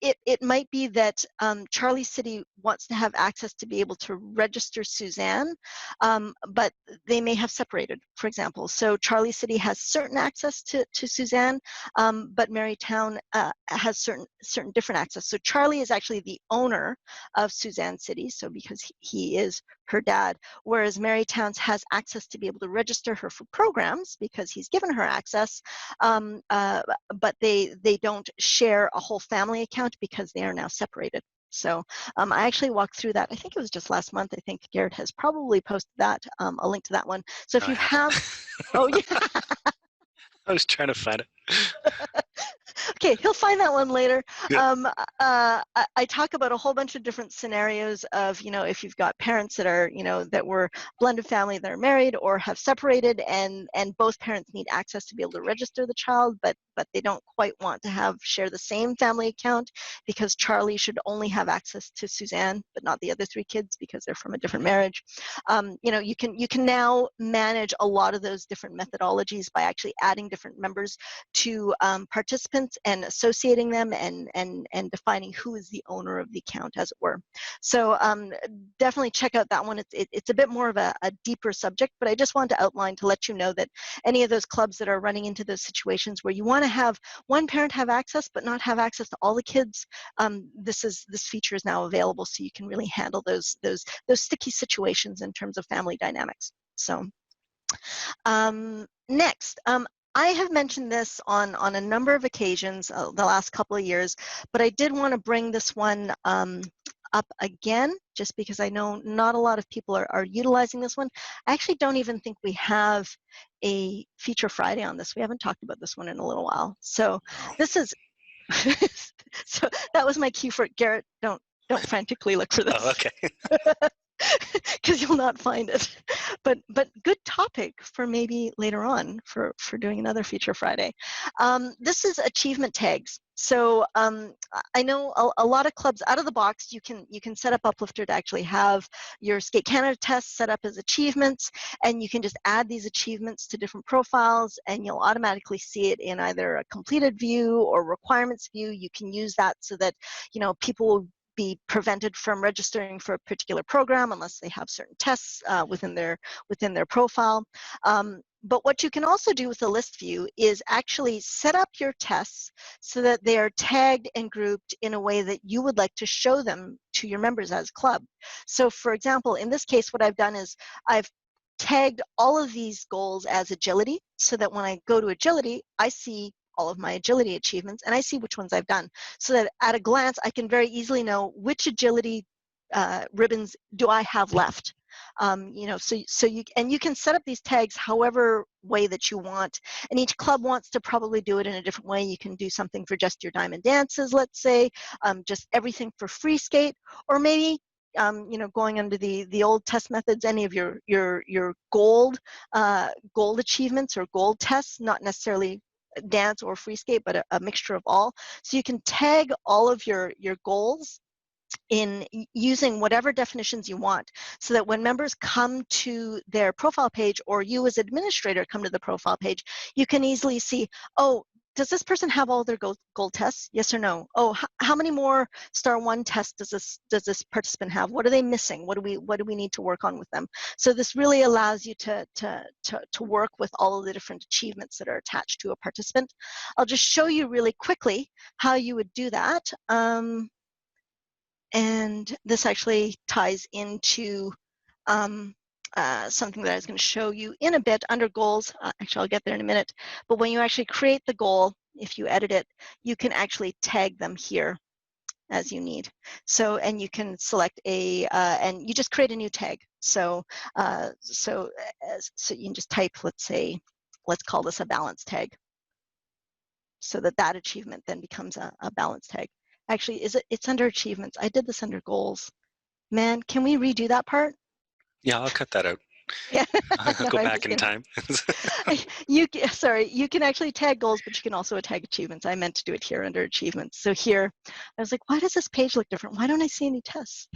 it might be that Charlie City wants to have access to be able to register Suzanne, but they may have separated, for example. So Charlie City has certain access to Suzanne, but Mary Town has certain different access. So Charlie is actually the owner of Suzanne City, so because he is her dad, whereas Mary Towns has access to be able to register her for programs because he's given her access, but they don't share a whole family account because they are now separated. So I actually walked through that. I think it was just last month. I think Garrett has probably posted that, a link to that one. So if you have, oh yeah. I was trying to find it. Okay, he'll find that one later. Yeah. I talk about a whole bunch of different scenarios of, if you've got parents that are, that were blended family that are married or have separated, and both parents need access to be able to register the child, but they don't quite want to share the same family account, because Charlie should only have access to Suzanne, but not the other 3 kids because they're from a different marriage. You can now manage a lot of those different methodologies by actually adding different members to participants and associating them, and defining who is the owner of the account, as it were. So definitely check out that one. It's a bit more of a deeper subject, but I just wanted to outline to let you know that any of those clubs that are running into those situations where you want to have one parent have access but not have access to all the kids, this feature is now available, so you can really handle those sticky situations in terms of family dynamics. So next, I have mentioned this on a number of occasions the last couple of years, but I did want to bring this one up again, just because I know not a lot of people are utilizing this one. I actually don't even think we have a Feature Friday on this. We haven't talked about this one in a little while. So this is, so that was my cue for it. Garrett, don't frantically look for this. Oh, okay. Because you'll not find it. But good topic for maybe later on for doing another Feature Friday. This is achievement tags. So I know a lot of clubs out of the box, you can set up Uplifter to actually have your Skate Canada tests set up as achievements, and you can just add these achievements to different profiles, and you'll automatically see it in either a completed view or requirements view. You can use that so that people will be prevented from registering for a particular program unless they have certain tests within their profile. But what you can also do with the list view is actually set up your tests so that they are tagged and grouped in a way that you would like to show them to your members as a club. So for example, in this case, what I've done is I've tagged all of these goals as agility, so that when I go to agility, I see all of my agility achievements and I see which ones I've done, so that at a glance I can very easily know which agility ribbons do I have left. So you can set up these tags however way that you want, and each club wants to probably do it in a different way. You can do something for just your diamond dances, let's say, just everything for free skate, or maybe going under the old test methods, any of your gold achievements or gold tests, not necessarily dance or free skate, but a mixture of all. So you can tag all of your goals in using whatever definitions you want, so that when members come to their profile page, or you as administrator come to the profile page, you can easily see, oh, does this person have all their gold tests? Yes or no? Oh, how many more star 1 tests does this participant have? What are they missing? What do we need to work on with them? So this really allows you to work with all of the different achievements that are attached to a participant. I'll just show you really quickly how you would do that. And this actually ties into something that I was going to show you in a bit under goals. Actually, I'll get there in a minute. But when you actually create the goal, if you edit it, you can actually tag them here as you need. So, and you can select and you just create a new tag. So you can just type, let's call this a balance tag, so that achievement then becomes a balance tag. Actually, it's under achievements. I did this under goals. Man, can we redo that part? Yeah, I'll cut that out. Yeah. No, Go I'm back just in kidding. time. Sorry, you can actually tag goals, but you can also tag achievements. I meant to do it here under achievements. So here, I was like, why does this page look different? Why don't I see any tests?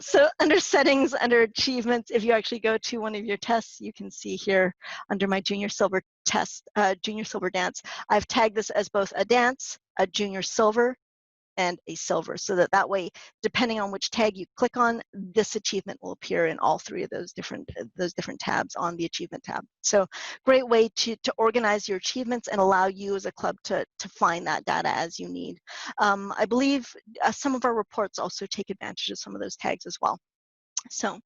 So under settings, under achievements, if you actually go to one of your tests, you can see here under my junior silver test, junior silver dance, I've tagged this as both a dance, a junior silver, and a silver, so that way, depending on which tag you click on, this achievement will appear in all 3 of those different tabs on the achievement tab. So great way to organize your achievements and allow you as a club to find that data as you need. I believe some of our reports also take advantage of some of those tags as well. So,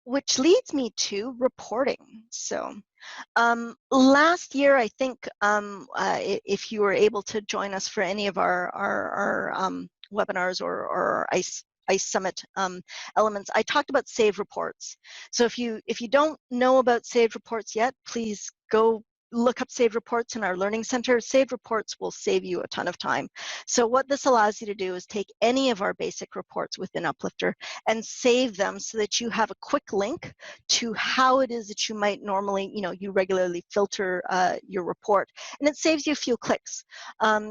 which leads me to reporting. So, last year, I think if you were able to join us for any of our webinars or ICE Summit elements, I talked about saved reports. So if you don't know about saved reports yet, please go look up saved reports in our Learning Center, saved reports will save you a ton of time. So what this allows you to do is take any of our basic reports within Uplifter and save them so that you have a quick link to how it is that you might normally, you regularly filter your report. And it saves you a few clicks.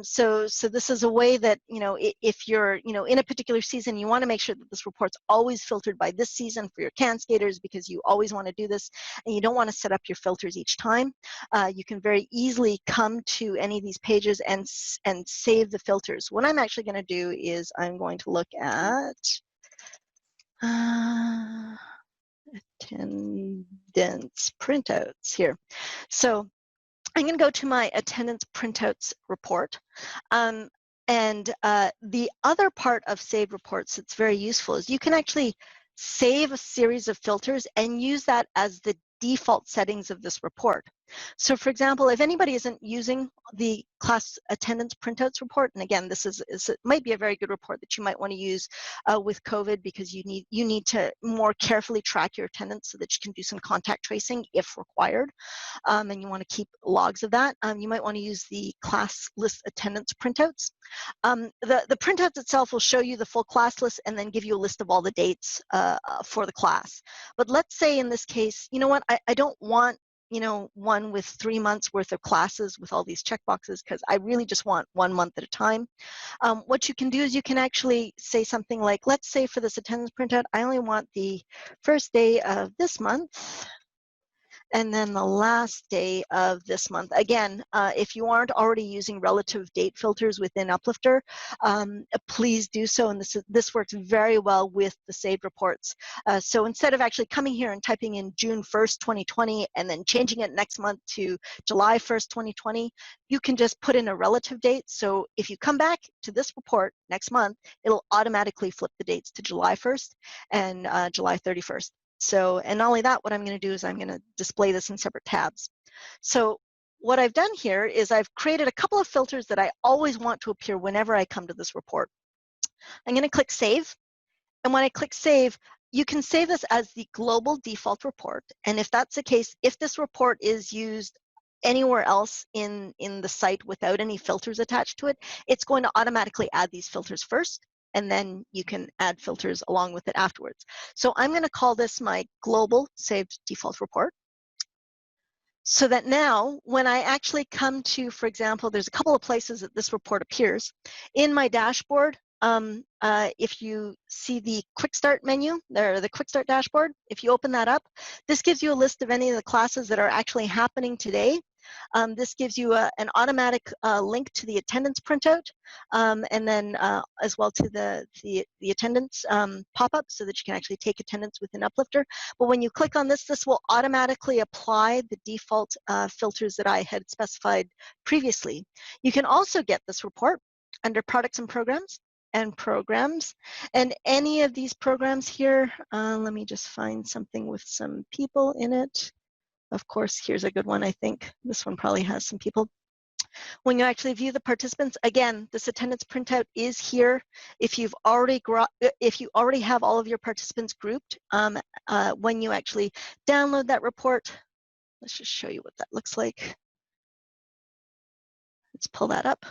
So this is a way that, if you're, in a particular season, you want to make sure that this report's always filtered by this season for your can skaters, because you always want to do this and you don't want to set up your filters each time. You can very easily come to any of these pages and save the filters. What I'm actually going to do is I'm going to look at attendance printouts here. So I'm going to go to my attendance printouts report. And the other part of saved reports that's very useful is you can actually save a series of filters and use that as the default settings of this report. So for example, if anybody isn't using the class attendance printouts report, and again, this might be a very good report that you might want to use with COVID, because you need to more carefully track your attendance so that you can do some contact tracing if required, and you want to keep logs of that. You might want to use the class list attendance printouts. The printouts itself will show you the full class list and then give you a list of all the dates for the class. But let's say in this case, you know what, I don't want one with 3 months worth of classes with all these checkboxes, because I really just want 1 month at a time. What you can do is you can actually say something like, let's say for this attendance printout, I only want the first day of this month and then the last day of this month. Again, if you aren't already using relative date filters within Uplifter, please do so, and this works very well with the saved reports. So instead of actually coming here and typing in June 1st, 2020, and then changing it next month to July 1st, 2020, you can just put in a relative date. So if you come back to this report next month, it'll automatically flip the dates to July 1st and July 31st. So, and not only that, what I'm going to do is I'm going to display this in separate tabs. So what I've done here is I've created a couple of filters that I always want to appear whenever I come to this report. I'm going to click Save. And when I click Save, you can save this as the global default report. And if that's the case, if this report is used anywhere else in the site without any filters attached to it, it's going to automatically add these filters first, and then you can add filters along with it afterwards. So I'm going to call this my global saved default report. So that now when I actually come to, for example, there's a couple of places that this report appears. In my dashboard, if you see the Quick Start menu, the Quick Start dashboard, if you open that up, this gives you a list of any of the classes that are actually happening today. This gives you an automatic link to the attendance printout, and then as well to the attendance pop-up, so that you can actually take attendance within Uplifter. But when you click on this, this will automatically apply the default filters that I had specified previously. You can also get this report under Products and Programs, and any of these programs here. Let me just find something with some people in it. Of course, here's a good one. I think this one probably has some people. When you actually view the participants, again, this attendance printout is here. If you already have all of your participants grouped, when you actually download that report, let's just show you what that looks like. Let's pull that up.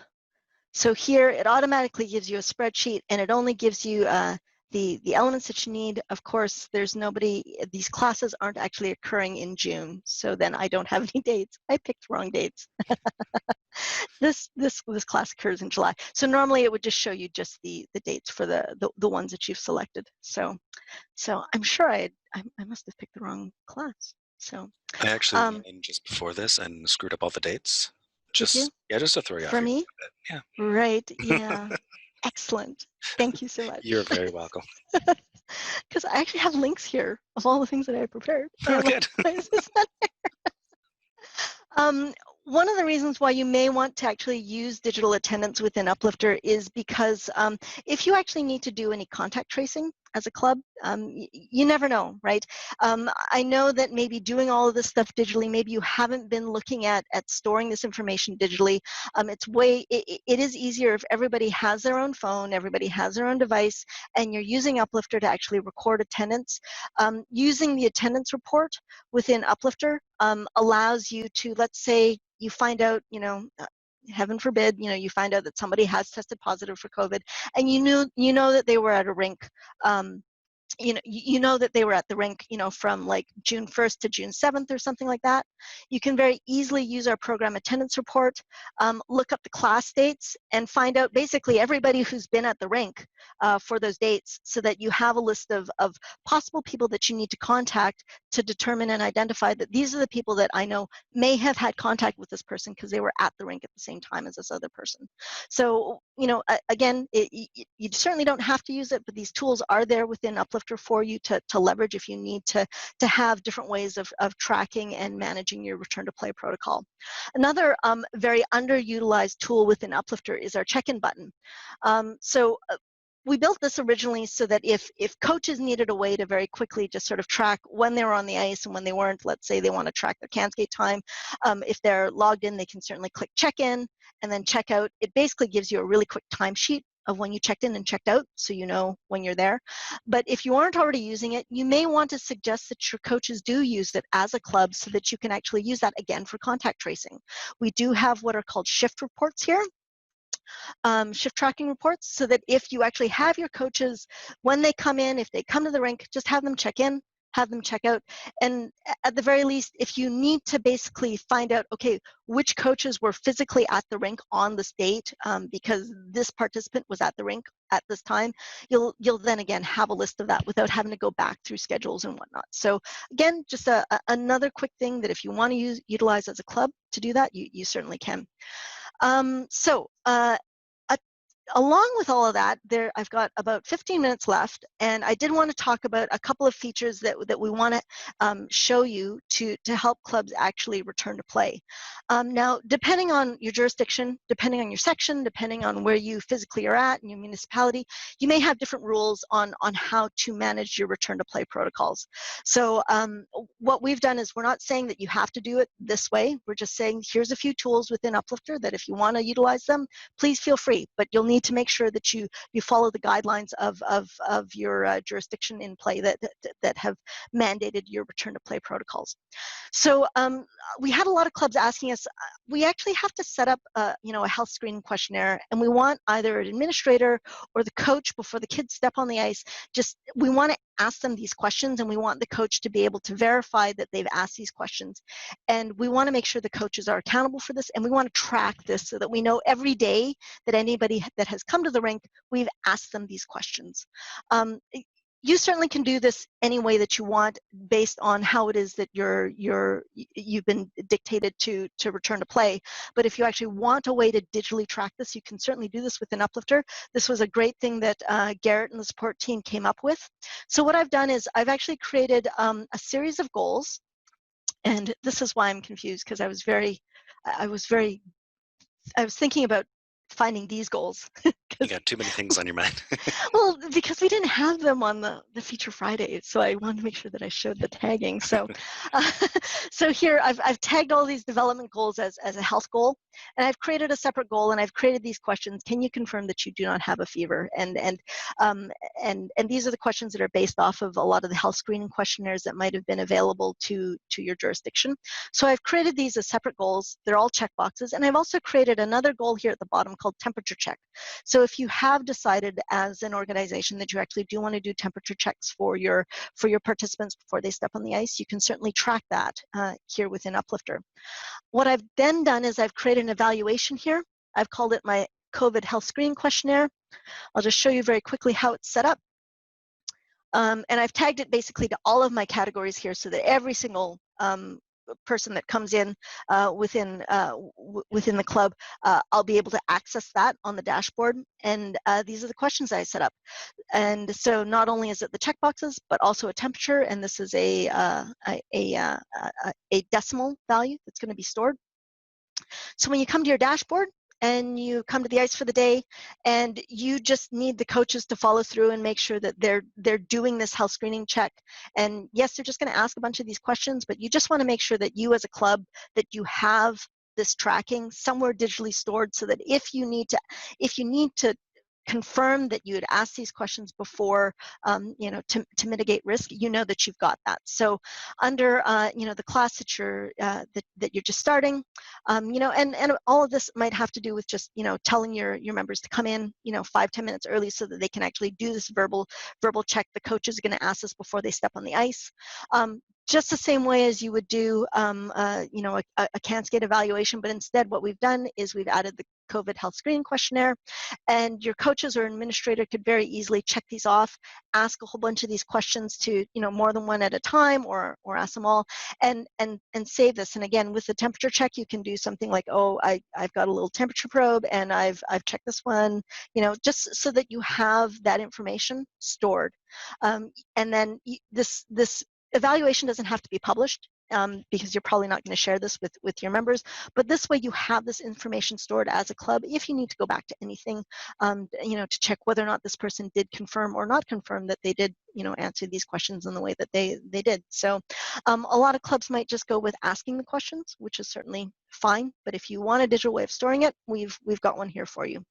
So here, it automatically gives you a spreadsheet, and it only gives you the elements that you need. Of course, there's nobody, these classes aren't actually occurring in June, so then I don't have any dates. I picked wrong dates. This class occurs in July. So normally it would just show you just the dates for the ones that you've selected. So I'm sure I must have picked the wrong class. So I actually went in just before this and screwed up all the dates. Did you? Yeah, just to throw you off For your me? game a bit. Yeah. Right, yeah. Excellent. Thank you so much. You're very welcome. Because I actually have links here of all the things that I prepared. Oh, good. Why is this not there? One of the reasons why you may want to actually use digital attendance within Uplifter is because if you actually need to do any contact tracing, as a club. You never know, right? I know that maybe doing all of this stuff digitally, maybe you haven't been looking at storing this information digitally. It is easier if everybody has their own phone, everybody has their own device, and you're using Uplifter to actually record attendance. Using the attendance report within Uplifter allows you to, let's say you find out, heaven forbid, you find out that somebody has tested positive for COVID, and you know that they were at a rink. You know that they were at the rink, from like June 1st to June 7th or something like that. You can very easily use our program attendance report, look up the class dates, and find out basically everybody who's been at the rink for those dates, so that you have a list of possible people that you need to contact to determine and identify that these are the people that I know may have had contact with this person because they were at the rink at the same time as this other person. So, again, you certainly don't have to use it, but these tools are there within Uplifter for you to leverage if you need to have different ways of tracking and managing your return to play protocol. Another very underutilized tool within Uplifter is our check-in button. We built this originally so that if coaches needed a way to very quickly just sort of track when they were on the ice and when they weren't, let's say they want to track their can skate time, if they're logged in, they can certainly click check in and then check out. It basically gives you a really quick timesheet of when you checked in and checked out, so you know when you're there. But if you aren't already using it, you may want to suggest that your coaches do use it as a club so that you can actually use that again for contact tracing. We do have what are called shift reports here. Shift tracking reports, so that if you actually have your coaches, when they come in, if they come to the rink, just have them check in, have them check out. And at the very least, if you need to basically find out, okay, which coaches were physically at the rink on this date, because this participant was at the rink at this time, you'll then again have a list of that without having to go back through schedules and whatnot. So again, just another quick thing that if you want to utilize as a club to do that, you certainly can. Along with all of that, I've got about 15 minutes left, and I did want to talk about a couple of features that we want to show you to help clubs actually return to play. Now, depending on your jurisdiction, depending on your section, depending on where you physically are at in your municipality, you may have different rules on how to manage your return to play protocols. So what we've done is we're not saying that you have to do it this way. We're just saying here's a few tools within Uplifter that if you want to utilize them, please feel free, but you'll need to make sure that you follow the guidelines of your jurisdiction in play that have mandated your return to play protocols. So we had a lot of clubs asking us, we actually have to set up a health screening questionnaire, and we want either an administrator or the coach before the kids step on the ice. We want to ask them these questions, and we want the coach to be able to verify that they've asked these questions. And we want to make sure the coaches are accountable for this, and we want to track this so that we know every day that anybody that has come to the rink, we've asked them these questions. You certainly can do this any way that you want based on how it is that you've been dictated to return to play. But if you actually want a way to digitally track this, you can certainly do this within Uplifter. This was a great thing that Garrett and the support team came up with. So what I've done is I've actually created a series of goals, and this is why I'm confused, because I was thinking about finding these goals. You got too many things on your mind. Well, because we didn't have them on the Feature Friday, so I wanted to make sure that I showed the tagging. So, so here I've tagged all these development goals as a health goal, and I've created a separate goal, and I've created these questions. Can you confirm that you do not have a fever? And these are the questions that are based off of a lot of the health screening questionnaires that might have been available to your jurisdiction. So I've created these as separate goals. They're all check boxes, and I've also created another goal here at the bottom called temperature check. So if you have decided as an organization that you actually do want to do temperature checks for your participants before they step on the ice, you can certainly track that here within Uplifter. What I've then done is I've created an evaluation here. I've called it my COVID health screening questionnaire. I'll just show you very quickly how it's set up. And I've tagged it basically to all of my categories here so that every single person that comes in within the club, I'll be able to access that on the dashboard. And these are the questions I set up. And so not only is it the checkboxes, but also a temperature, and this is a decimal value that's going to be stored. So when you come to your dashboard, and you come to the ice for the day, and you just need the coaches to follow through and make sure that they're doing this health screening check. And yes, they're just going to ask a bunch of these questions, but you just want to make sure that you as a club, that you have this tracking somewhere digitally stored, so that if you need to confirm that you had asked these questions before, to mitigate risk, you know that you've got that. So under, the class that you're just starting, and all of this might have to do with just, telling your members to come in, 5-10 minutes early, so that they can actually do this verbal check. The coach is going to ask this before they step on the ice. Just the same way as you would do, a CANSCADE evaluation, but instead what we've done is we've added the COVID health screening questionnaire, and your coaches or administrator could very easily check these off, ask a whole bunch of these questions to, more than one at a time, or ask them all, and save this. And again, with the temperature check, you can do something like, oh, I've got a little temperature probe, and I've checked this one, just so that you have that information stored. And then this evaluation doesn't have to be published, because you're probably not going to share this with your members, but this way you have this information stored as a club if you need to go back to anything, to check whether or not this person did confirm or not confirm that they did, answer these questions in the way that they did. So a lot of clubs might just go with asking the questions, which is certainly fine, but if you want a digital way of storing it, we've got one here for you.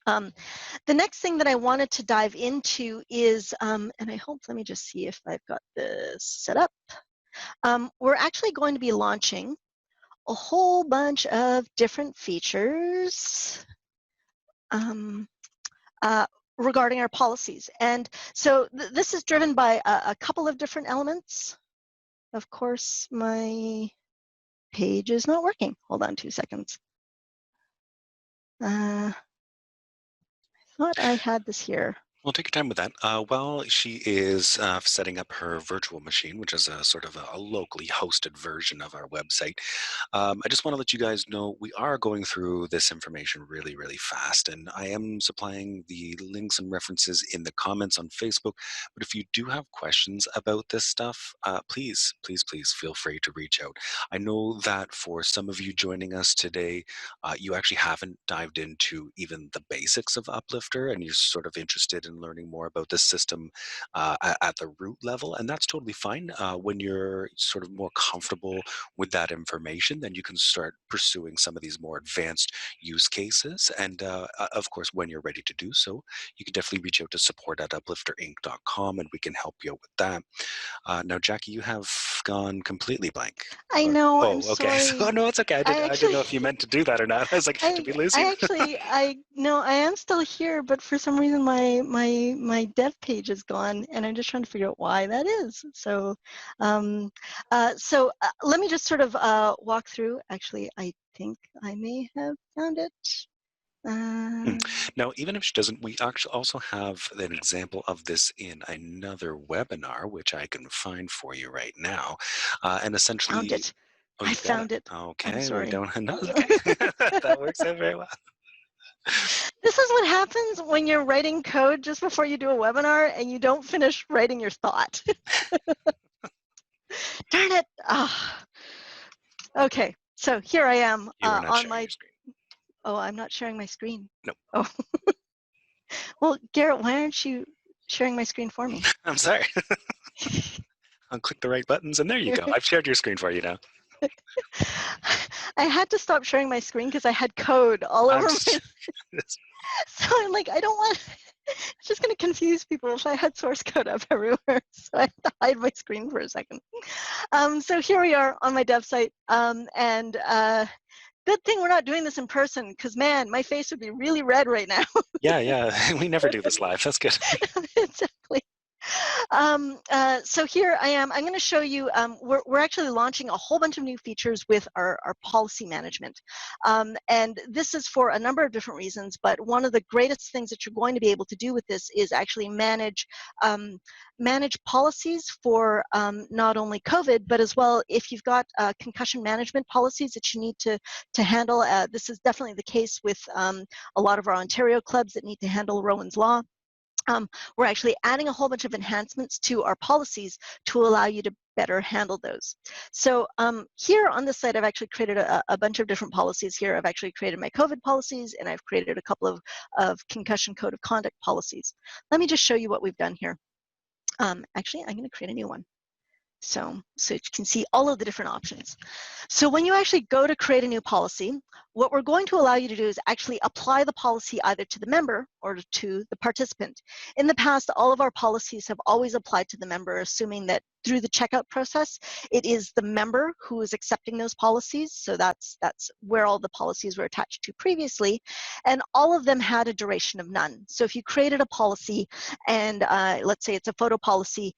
The next thing that I wanted to dive into is, and I hope, let me just see if I've got this set up. We're actually going to be launching a whole bunch of different features regarding our policies. And so this is driven by a couple of different elements. Of course, my page is not working. Hold on 2 seconds. I thought I had this here. Well, take your time with that. While she is setting up her virtual machine, which is a sort of a locally hosted version of our website, I just want to let you guys know we are going through this information really, really fast, and I am supplying the links and references in the comments on Facebook. But if you do have questions about this stuff, please, please, please feel free to reach out. I know that for some of you joining us today, you actually haven't dived into even the basics of Uplifter, and you're sort of interested in learning more about this system at the root level, and that's totally fine. When you're sort of more comfortable with that information, then you can start pursuing some of these more advanced use cases. And of course, when you're ready to do so, you can definitely reach out to support@uplifterinc.com, and we can help you out with that. Now, Jackie, you have gone completely blank. I know, I'm okay. sorry. So, no, it's okay. I didn't know if you meant to do that or not. I was like, did we lose you? No, I am still here, but for some reason my dev page is gone, and I'm just trying to figure out why that is. So, let me just sort of walk through. Actually, I think I may have found it. Now, even if she doesn't, we actually also have an example of this in another webinar, which I can find for you right now. And essentially, found it. oh, I you've got found it. Okay, I'm sorry. we don't. No, it's okay. That works out very well. This is what happens when you're writing code just before you do a webinar and you don't finish writing your thought. Darn it. Okay, so here I am You are not on sharing my. your screen. Oh, I'm not sharing my screen. No. Oh. Well, Garrett, why aren't you sharing my screen for me? I'm sorry. I'll click the right buttons, and there you go. I've shared your screen for you now. I had to stop sharing my screen because I had code all over my. So I'm like, I don't want. It's just going to confuse people if I had source code up everywhere. So I had to hide my screen for a second. So here we are on my dev site, and good thing we're not doing this in person, because man, my face would be really red right now. Yeah. We never do this live. That's good. Exactly. So here I am. I'm going to show you, we're actually launching a whole bunch of new features with our policy management. And this is for a number of different reasons, but one of the greatest things that you're going to be able to do with this is actually manage policies for not only COVID, but as well if you've got concussion management policies that you need to handle. This is definitely the case with a lot of our Ontario clubs that need to handle Rowan's Law. we're actually adding a whole bunch of enhancements to our policies to allow you to better handle those. So here on this site, I've actually created a bunch of different policies here. I've actually created my COVID policies, and I've created a couple of concussion code of conduct policies. Let me just show you what we've done here. Actually, I'm going to create a new one. So you can see all of the different options. So when you actually go to create a new policy, what we're going to allow you to do is actually apply the policy either to the member or to the participant. In the past, all of our policies have always applied to the member, assuming that through the checkout process, it is the member who is accepting those policies. So that's where all the policies were attached to previously. And all of them had a duration of none. So if you created a policy and let's say it's a photo policy,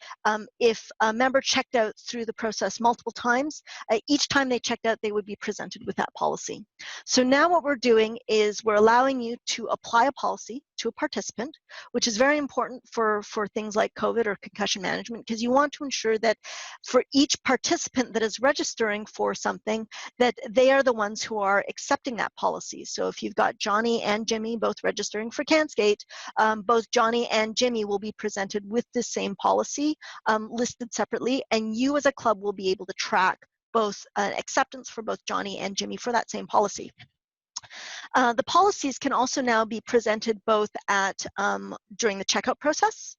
if a member checked out through the process multiple times, each time they checked out, they would be presented with that policy. So now what we're doing is we're allowing you to apply a policy to a participant, which is very important for things like COVID or concussion management, because you want to ensure that for each participant that is registering for something, that they are the ones who are accepting that policy. So if you've got Johnny and Jimmy both registering for CanSkate, both Johnny and Jimmy will be presented with the same policy listed separately, and you as a club will be able to track both acceptance for both Johnny and Jimmy for that same policy. The policies can also now be presented both at during the checkout process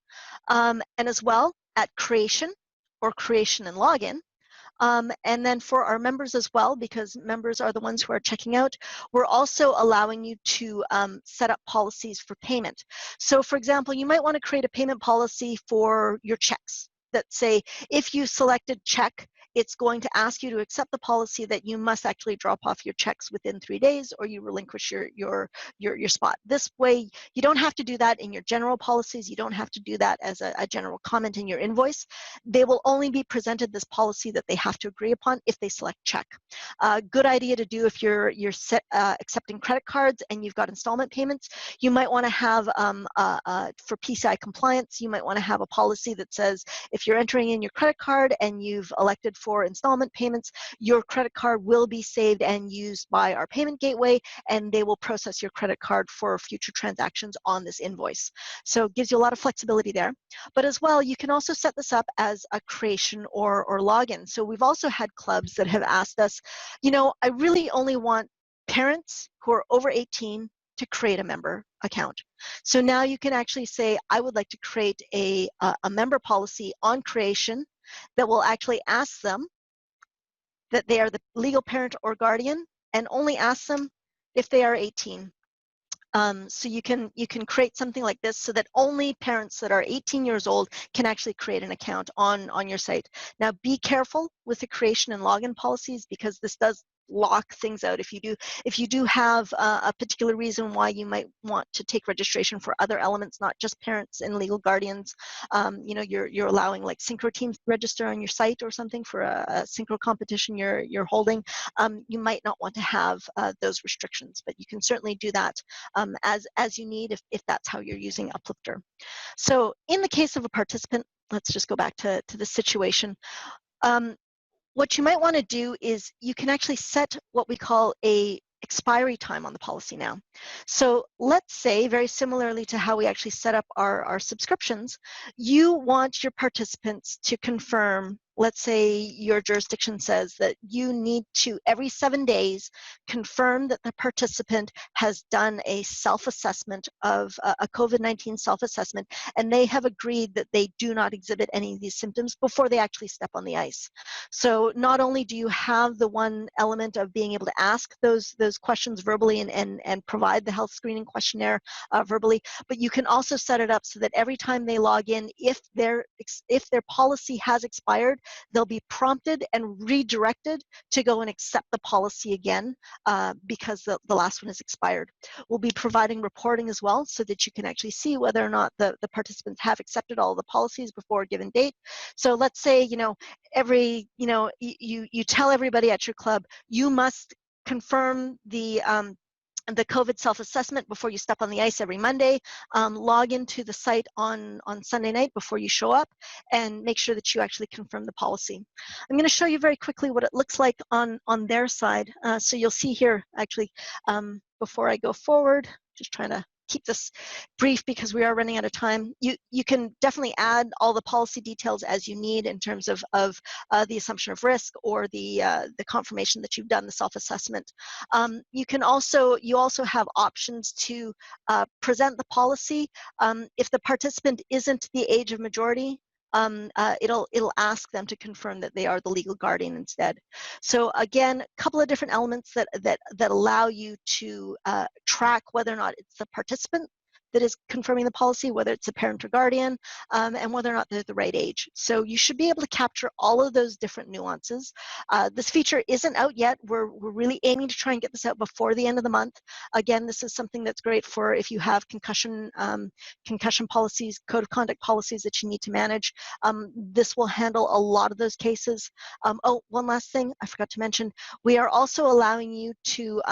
and as well at creation or creation and login. And then for our members as well, because members are the ones who are checking out, we're also allowing you to set up policies for payment. So for example, you might want to create a payment policy for your checks that say, if you selected check, it's going to ask you to accept the policy that you must actually drop off your checks within 3 days or you relinquish your spot. This way, you don't have to do that in your general policies. You don't have to do that as a general comment in your invoice. They will only be presented this policy that they have to agree upon if they select check. Good idea to do if you're accepting credit cards and you've got installment payments. You might want to have, for PCI compliance, you might want to have a policy that says if you're entering in your credit card and you've elected for installment payments, your credit card will be saved and used by our payment gateway, and they will process your credit card for future transactions on this invoice. So it gives you a lot of flexibility there. But as well, you can also set this up as a creation or login. So we've also had clubs that have asked us, you know, I really only want parents who are over 18 to create a member account. So now you can actually say, I would like to create a member policy on creation that will actually ask them that they are the legal parent or guardian and only ask them if they are 18. So you can create something like this so that only parents that are 18 years old can actually create an account on your site. Now be careful with the creation and login policies because this does lock things out. If you do have a particular reason why you might want to take registration for other elements, not just parents and legal guardians, you know, you're allowing like synchro teams to register on your site or something for a synchro competition you're holding, you might not want to have those restrictions, but you can certainly do that as you need if that's how you're using Uplifter. So in the case of a participant, let's just go back to the situation. What you might want to do is you can actually set what we call a expiry time on the policy now. So let's say, very similarly to how we actually set up our subscriptions, you want your participants to confirm, let's say your jurisdiction says that you need to, every 7 days, confirm that the participant has done a self-assessment of a COVID-19 self-assessment, and they have agreed that they do not exhibit any of these symptoms before they actually step on the ice. So not only do you have the one element of being able to ask those questions verbally and provide the health screening questionnaire verbally, but you can also set it up so that every time they log in, if their policy has expired, they'll be prompted and redirected to go and accept the policy again because the last one has expired. We'll be providing reporting as well so that you can actually see whether or not the participants have accepted all the policies before a given date. So let's say, you know, you tell everybody at your club, you must confirm the COVID self-assessment before you step on the ice every Monday. Log into the site on Sunday night before you show up and make sure that you actually confirm the policy. I'm going to show you very quickly what it looks like on their side. So you'll see here, actually, before I go forward, just trying to keep this brief because we are running out of time. You can definitely add all the policy details as you need in terms of the assumption of risk or the confirmation that you've done the self-assessment. You also have options to present the policy. If the participant isn't the age of majority, it'll ask them to confirm that they are the legal guardian instead. So again, a couple of different elements that allow you to track whether or not it's the participant that is confirming the policy, whether it's a parent or guardian, and whether or not they're the right age. So you should be able to capture all of those different nuances. This feature isn't out yet. We're really aiming to try and get this out before the end of the month. Again, this is something that's great for if you have concussion policies, code of conduct policies that you need to manage. This will handle a lot of those cases. Oh, one last thing I forgot to mention. We are also allowing you to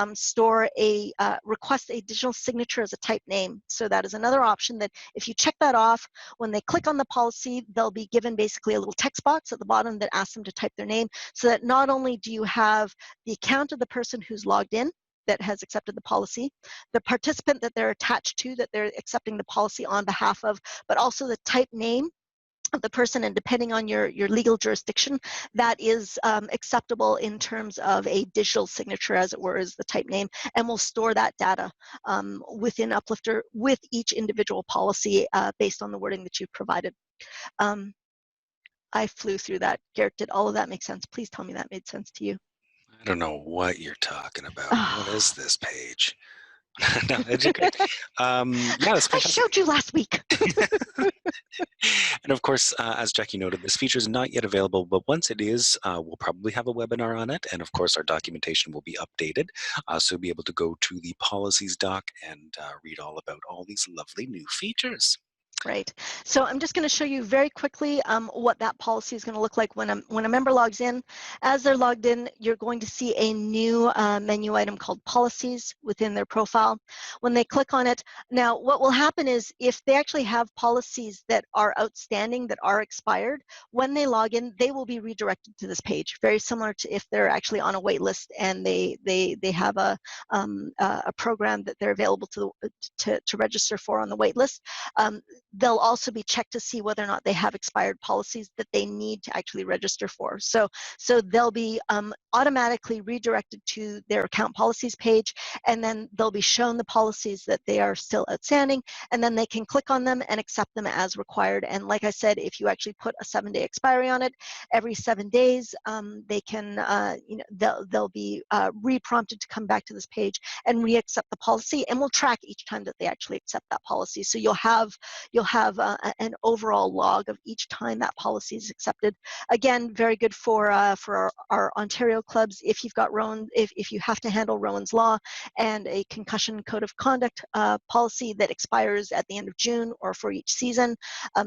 request a digital signature as a type name. So that is another option that if you check that off, when they click on the policy, they'll be given basically a little text box at the bottom that asks them to type their name, so that not only do you have the account of the person who's logged in that has accepted the policy, the participant that they're attached to, that they're accepting the policy on behalf of, but also the type name of the person, and depending on your legal jurisdiction, that is acceptable in terms of a digital signature, as it were, is the type name, and we'll store that data within Uplifter with each individual policy based on the wording that you've provided. I flew through that. Garrett, did all of that make sense? Please tell me that made sense to you. I don't know what you're talking about. What is this page? No, it's great. Yeah, that's I fantastic. showed you last week. And of course, as Jackie noted, this feature is not yet available, but once it is, we'll probably have a webinar on it. And of course, our documentation will be updated. So you'll be able to go to the policies doc and read all about all these lovely new features. Right. So I'm just going to show you very quickly what that policy is going to look like when a member logs in. As they're logged in, you're going to see a new menu item called Policies within their profile. When they click on it, now what will happen is if they actually have policies that are outstanding, that are expired, when they log in, they will be redirected to this page. Very similar to if they're actually on a wait list and they have a program that they're available to register for on the wait list. They'll also be checked to see whether or not they have expired policies that they need to actually register for. So they'll be automatically redirected to their account policies page, and then they'll be shown the policies that they are still outstanding, and then they can click on them and accept them as required. And like I said, if you actually put a 7-day expiry on it, every 7 days they can, they'll be re-prompted to come back to this page and re-accept the policy, and we'll track each time that they actually accept that policy. So you'll have an overall log of each time that policy is accepted. Again, very good for our Ontario clubs. If you've got Rowan, if you have to handle Rowan's Law and a concussion code of conduct policy that expires at the end of June or for each season,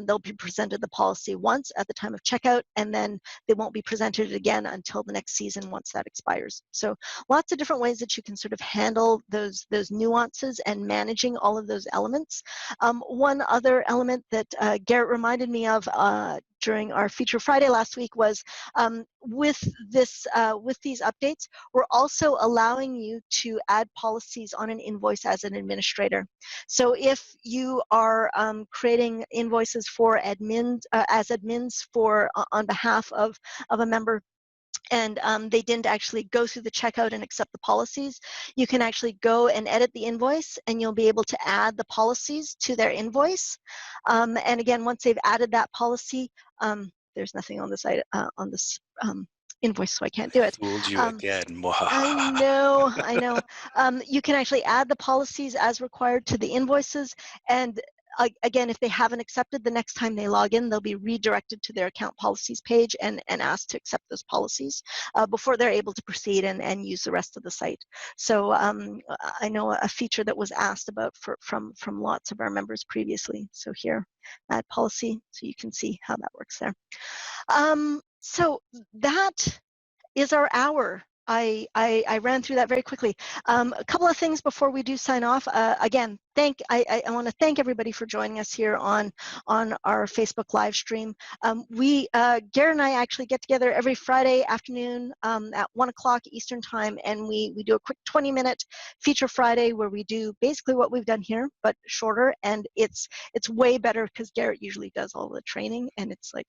they'll be presented the policy once at the time of checkout, and then they won't be presented again until the next season once that expires. So lots of different ways that you can sort of handle those nuances and managing all of those elements. One other element that Garrett reminded me of during our Feature Friday last week was with these updates, we're also allowing you to add policies on an invoice as an administrator. So if you are creating invoices for admins, as admins for on behalf of a member, and they didn't actually go through the checkout and accept the policies, you can actually go and edit the invoice, and you'll be able to add the policies to their invoice. And again, once they've added that policy, there's nothing on this invoice, so I can't do it. Fooled you again. I know. You can actually add the policies as required to the invoices, and again, if they haven't accepted, the next time they log in, they'll be redirected to their account policies page and asked to accept those policies before they're able to proceed and use the rest of the site. So I know a feature that was asked about from lots of our members previously. So here, add policy, so you can see how that works there. So that is our hour. I ran through that very quickly. A couple of things before we do sign off. Again, I want to thank everybody for joining us here on our Facebook live stream. Garrett and I actually get together every Friday afternoon at 1 o'clock Eastern time, and we do a quick 20-minute feature Friday where we do basically what we've done here, but shorter, and it's way better because Garrett usually does all the training, and it's way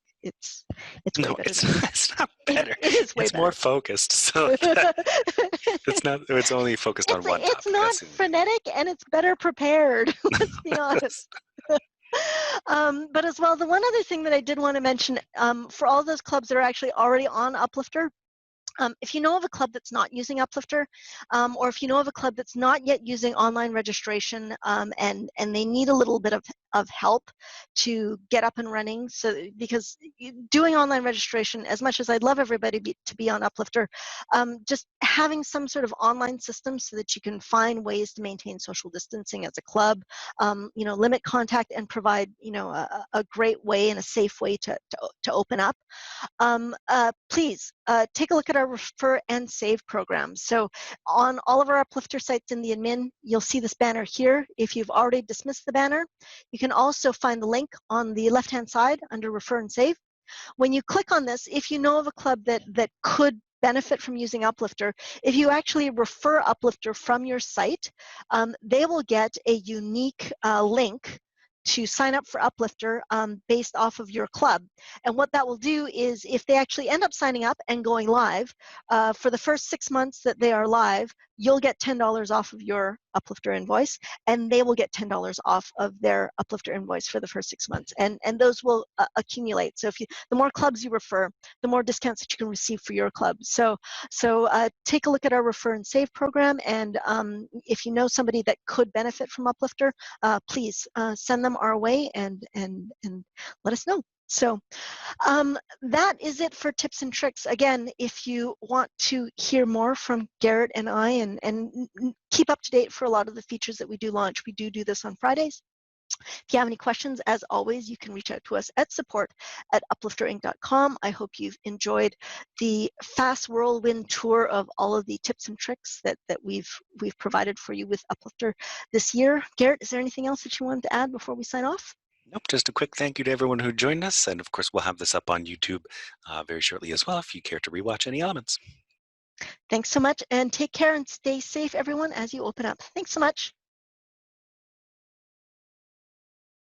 No, better it's than me. it's not better. It is way It's more better. focused. So it's not. It's only focused on one It's topic. not That's frenetic, and it's better prepared. Let's be honest. But as well, the one other thing that I did want to mention, for all those clubs that are actually already on Uplifter, if you know of a club that's not using Uplifter, or if you know of a club that's not yet using online registration, and they need a little bit of help to get up and running, because doing online registration, as much as I'd love everybody to be on Uplifter, just having some sort of online system so that you can find ways to maintain social distancing as a club, limit contact and provide a great way and a safe way to open up. Please take a look at our refer and save program. So on all of our Uplifter sites in the admin, you'll see this banner here. If you've already dismissed the banner, you can also find the link on the left-hand side under refer and save. When you click on this, if you know of a club that could benefit from using Uplifter, if you actually refer Uplifter from your site, they will get a unique link to sign up for Uplifter based off of your club. And what that will do is, if they actually end up signing up and going live, for the first 6 months that they are live, you'll get $10 off of your Uplifter invoice, and they will get $10 off of their Uplifter invoice for the first 6 months. And those will accumulate. So the more clubs you refer, the more discounts that you can receive for your club. So take a look at our refer and save program, and if you know somebody that could benefit from Uplifter, please send them our way and let us know. So that is it for tips and tricks. Again, if you want to hear more from Garrett and I, and keep up to date for a lot of the features that we do launch, we do this on Fridays. If you have any questions, as always, you can reach out to us at support@uplifterinc.com. I hope you've enjoyed the fast whirlwind tour of all of the tips and tricks that we've provided for you with Uplifter this year. Garrett, is there anything else that you wanted to add before we sign off? Nope, just a quick thank you to everyone who joined us. And of course, we'll have this up on YouTube very shortly as well if you care to rewatch any elements. Thanks so much, and take care and stay safe, everyone, as you open up. Thanks so much.